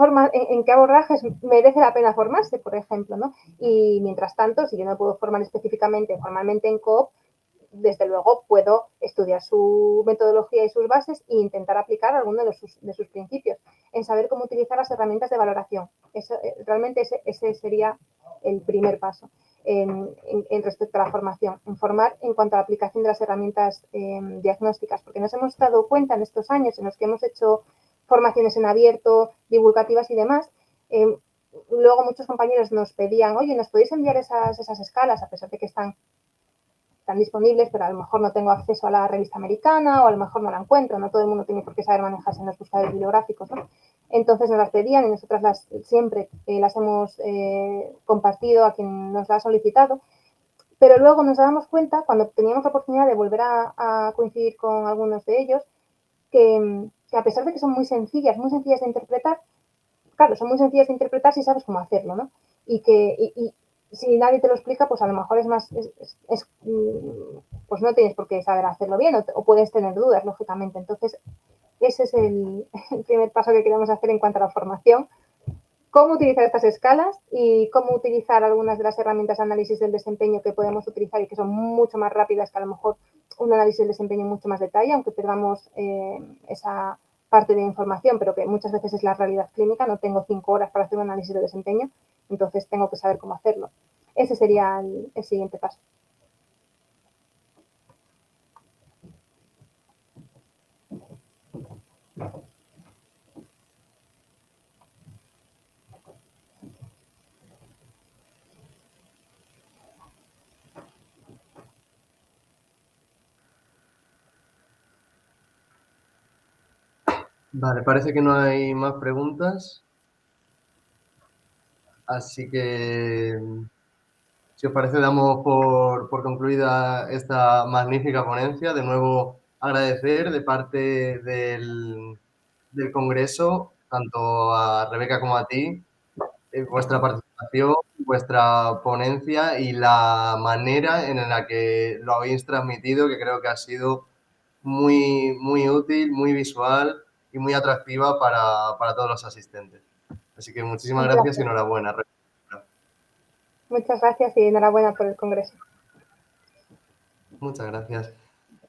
abordajes merece la pena formarse, por ejemplo, ¿no? Y mientras tanto, si yo no puedo formar formalmente en COOP, desde luego puedo estudiar su metodología y sus bases e intentar aplicar alguno de sus principios, en saber cómo utilizar las herramientas de valoración. Realmente ese sería el primer paso en respecto a la formación, en formar en cuanto a la aplicación de las herramientas diagnósticas, porque nos hemos dado cuenta en estos años en los que hemos hecho formaciones en abierto, divulgativas y demás. Luego muchos compañeros nos pedían, oye, ¿nos podéis enviar esas escalas? A pesar de que están disponibles, pero a lo mejor no tengo acceso a la revista americana, o a lo mejor no la encuentro, no todo el mundo tiene por qué saber manejarse en los buscadores bibliográficos, ¿no? Entonces nos las pedían y nosotras siempre las hemos compartido a quien nos la ha solicitado, pero luego nos dábamos cuenta, cuando teníamos la oportunidad de volver a coincidir con algunos de ellos, que a pesar de que son muy sencillas de interpretar, claro, son muy sencillas de interpretar si sabes cómo hacerlo, ¿no? Y si nadie te lo explica, pues a lo mejor pues no tienes por qué saber hacerlo bien, o puedes tener dudas, lógicamente. Entonces, ese es el primer paso que queremos hacer en cuanto a la formación. Cómo utilizar estas escalas y cómo utilizar algunas de las herramientas de análisis del desempeño que podemos utilizar y que son mucho más rápidas que a lo mejor un análisis del desempeño en mucho más detalle, aunque perdamos esa parte de información, pero que muchas veces es la realidad clínica. No tengo 5 horas para hacer un análisis de desempeño, entonces tengo que saber cómo hacerlo. Ese sería el siguiente paso. Vale, parece que no hay más preguntas. Así que, si os parece, damos por concluida esta magnífica ponencia. De nuevo, agradecer de parte del Congreso, tanto a Rebeca como a ti, vuestra participación, vuestra ponencia y la manera en la que lo habéis transmitido, que creo que ha sido muy, muy útil, muy visual y muy atractiva para todos los asistentes. Así que muchísimas gracias y enhorabuena. Muchas gracias y enhorabuena por el Congreso. Muchas gracias.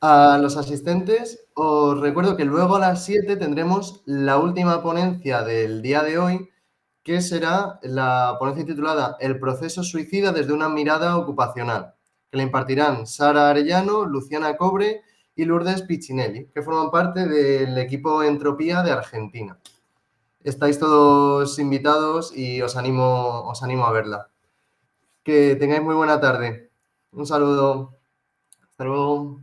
A los asistentes, os recuerdo que luego a las 7 tendremos la última ponencia del día de hoy, que será la ponencia titulada El proceso suicida desde una mirada ocupacional, que la impartirán Sara Arellano, Luciana Cobre y Lourdes Piccinelli, que forman parte del equipo Entropía de Argentina. Estáis todos invitados y os animo a verla. Que tengáis muy buena tarde. Un saludo. Hasta luego.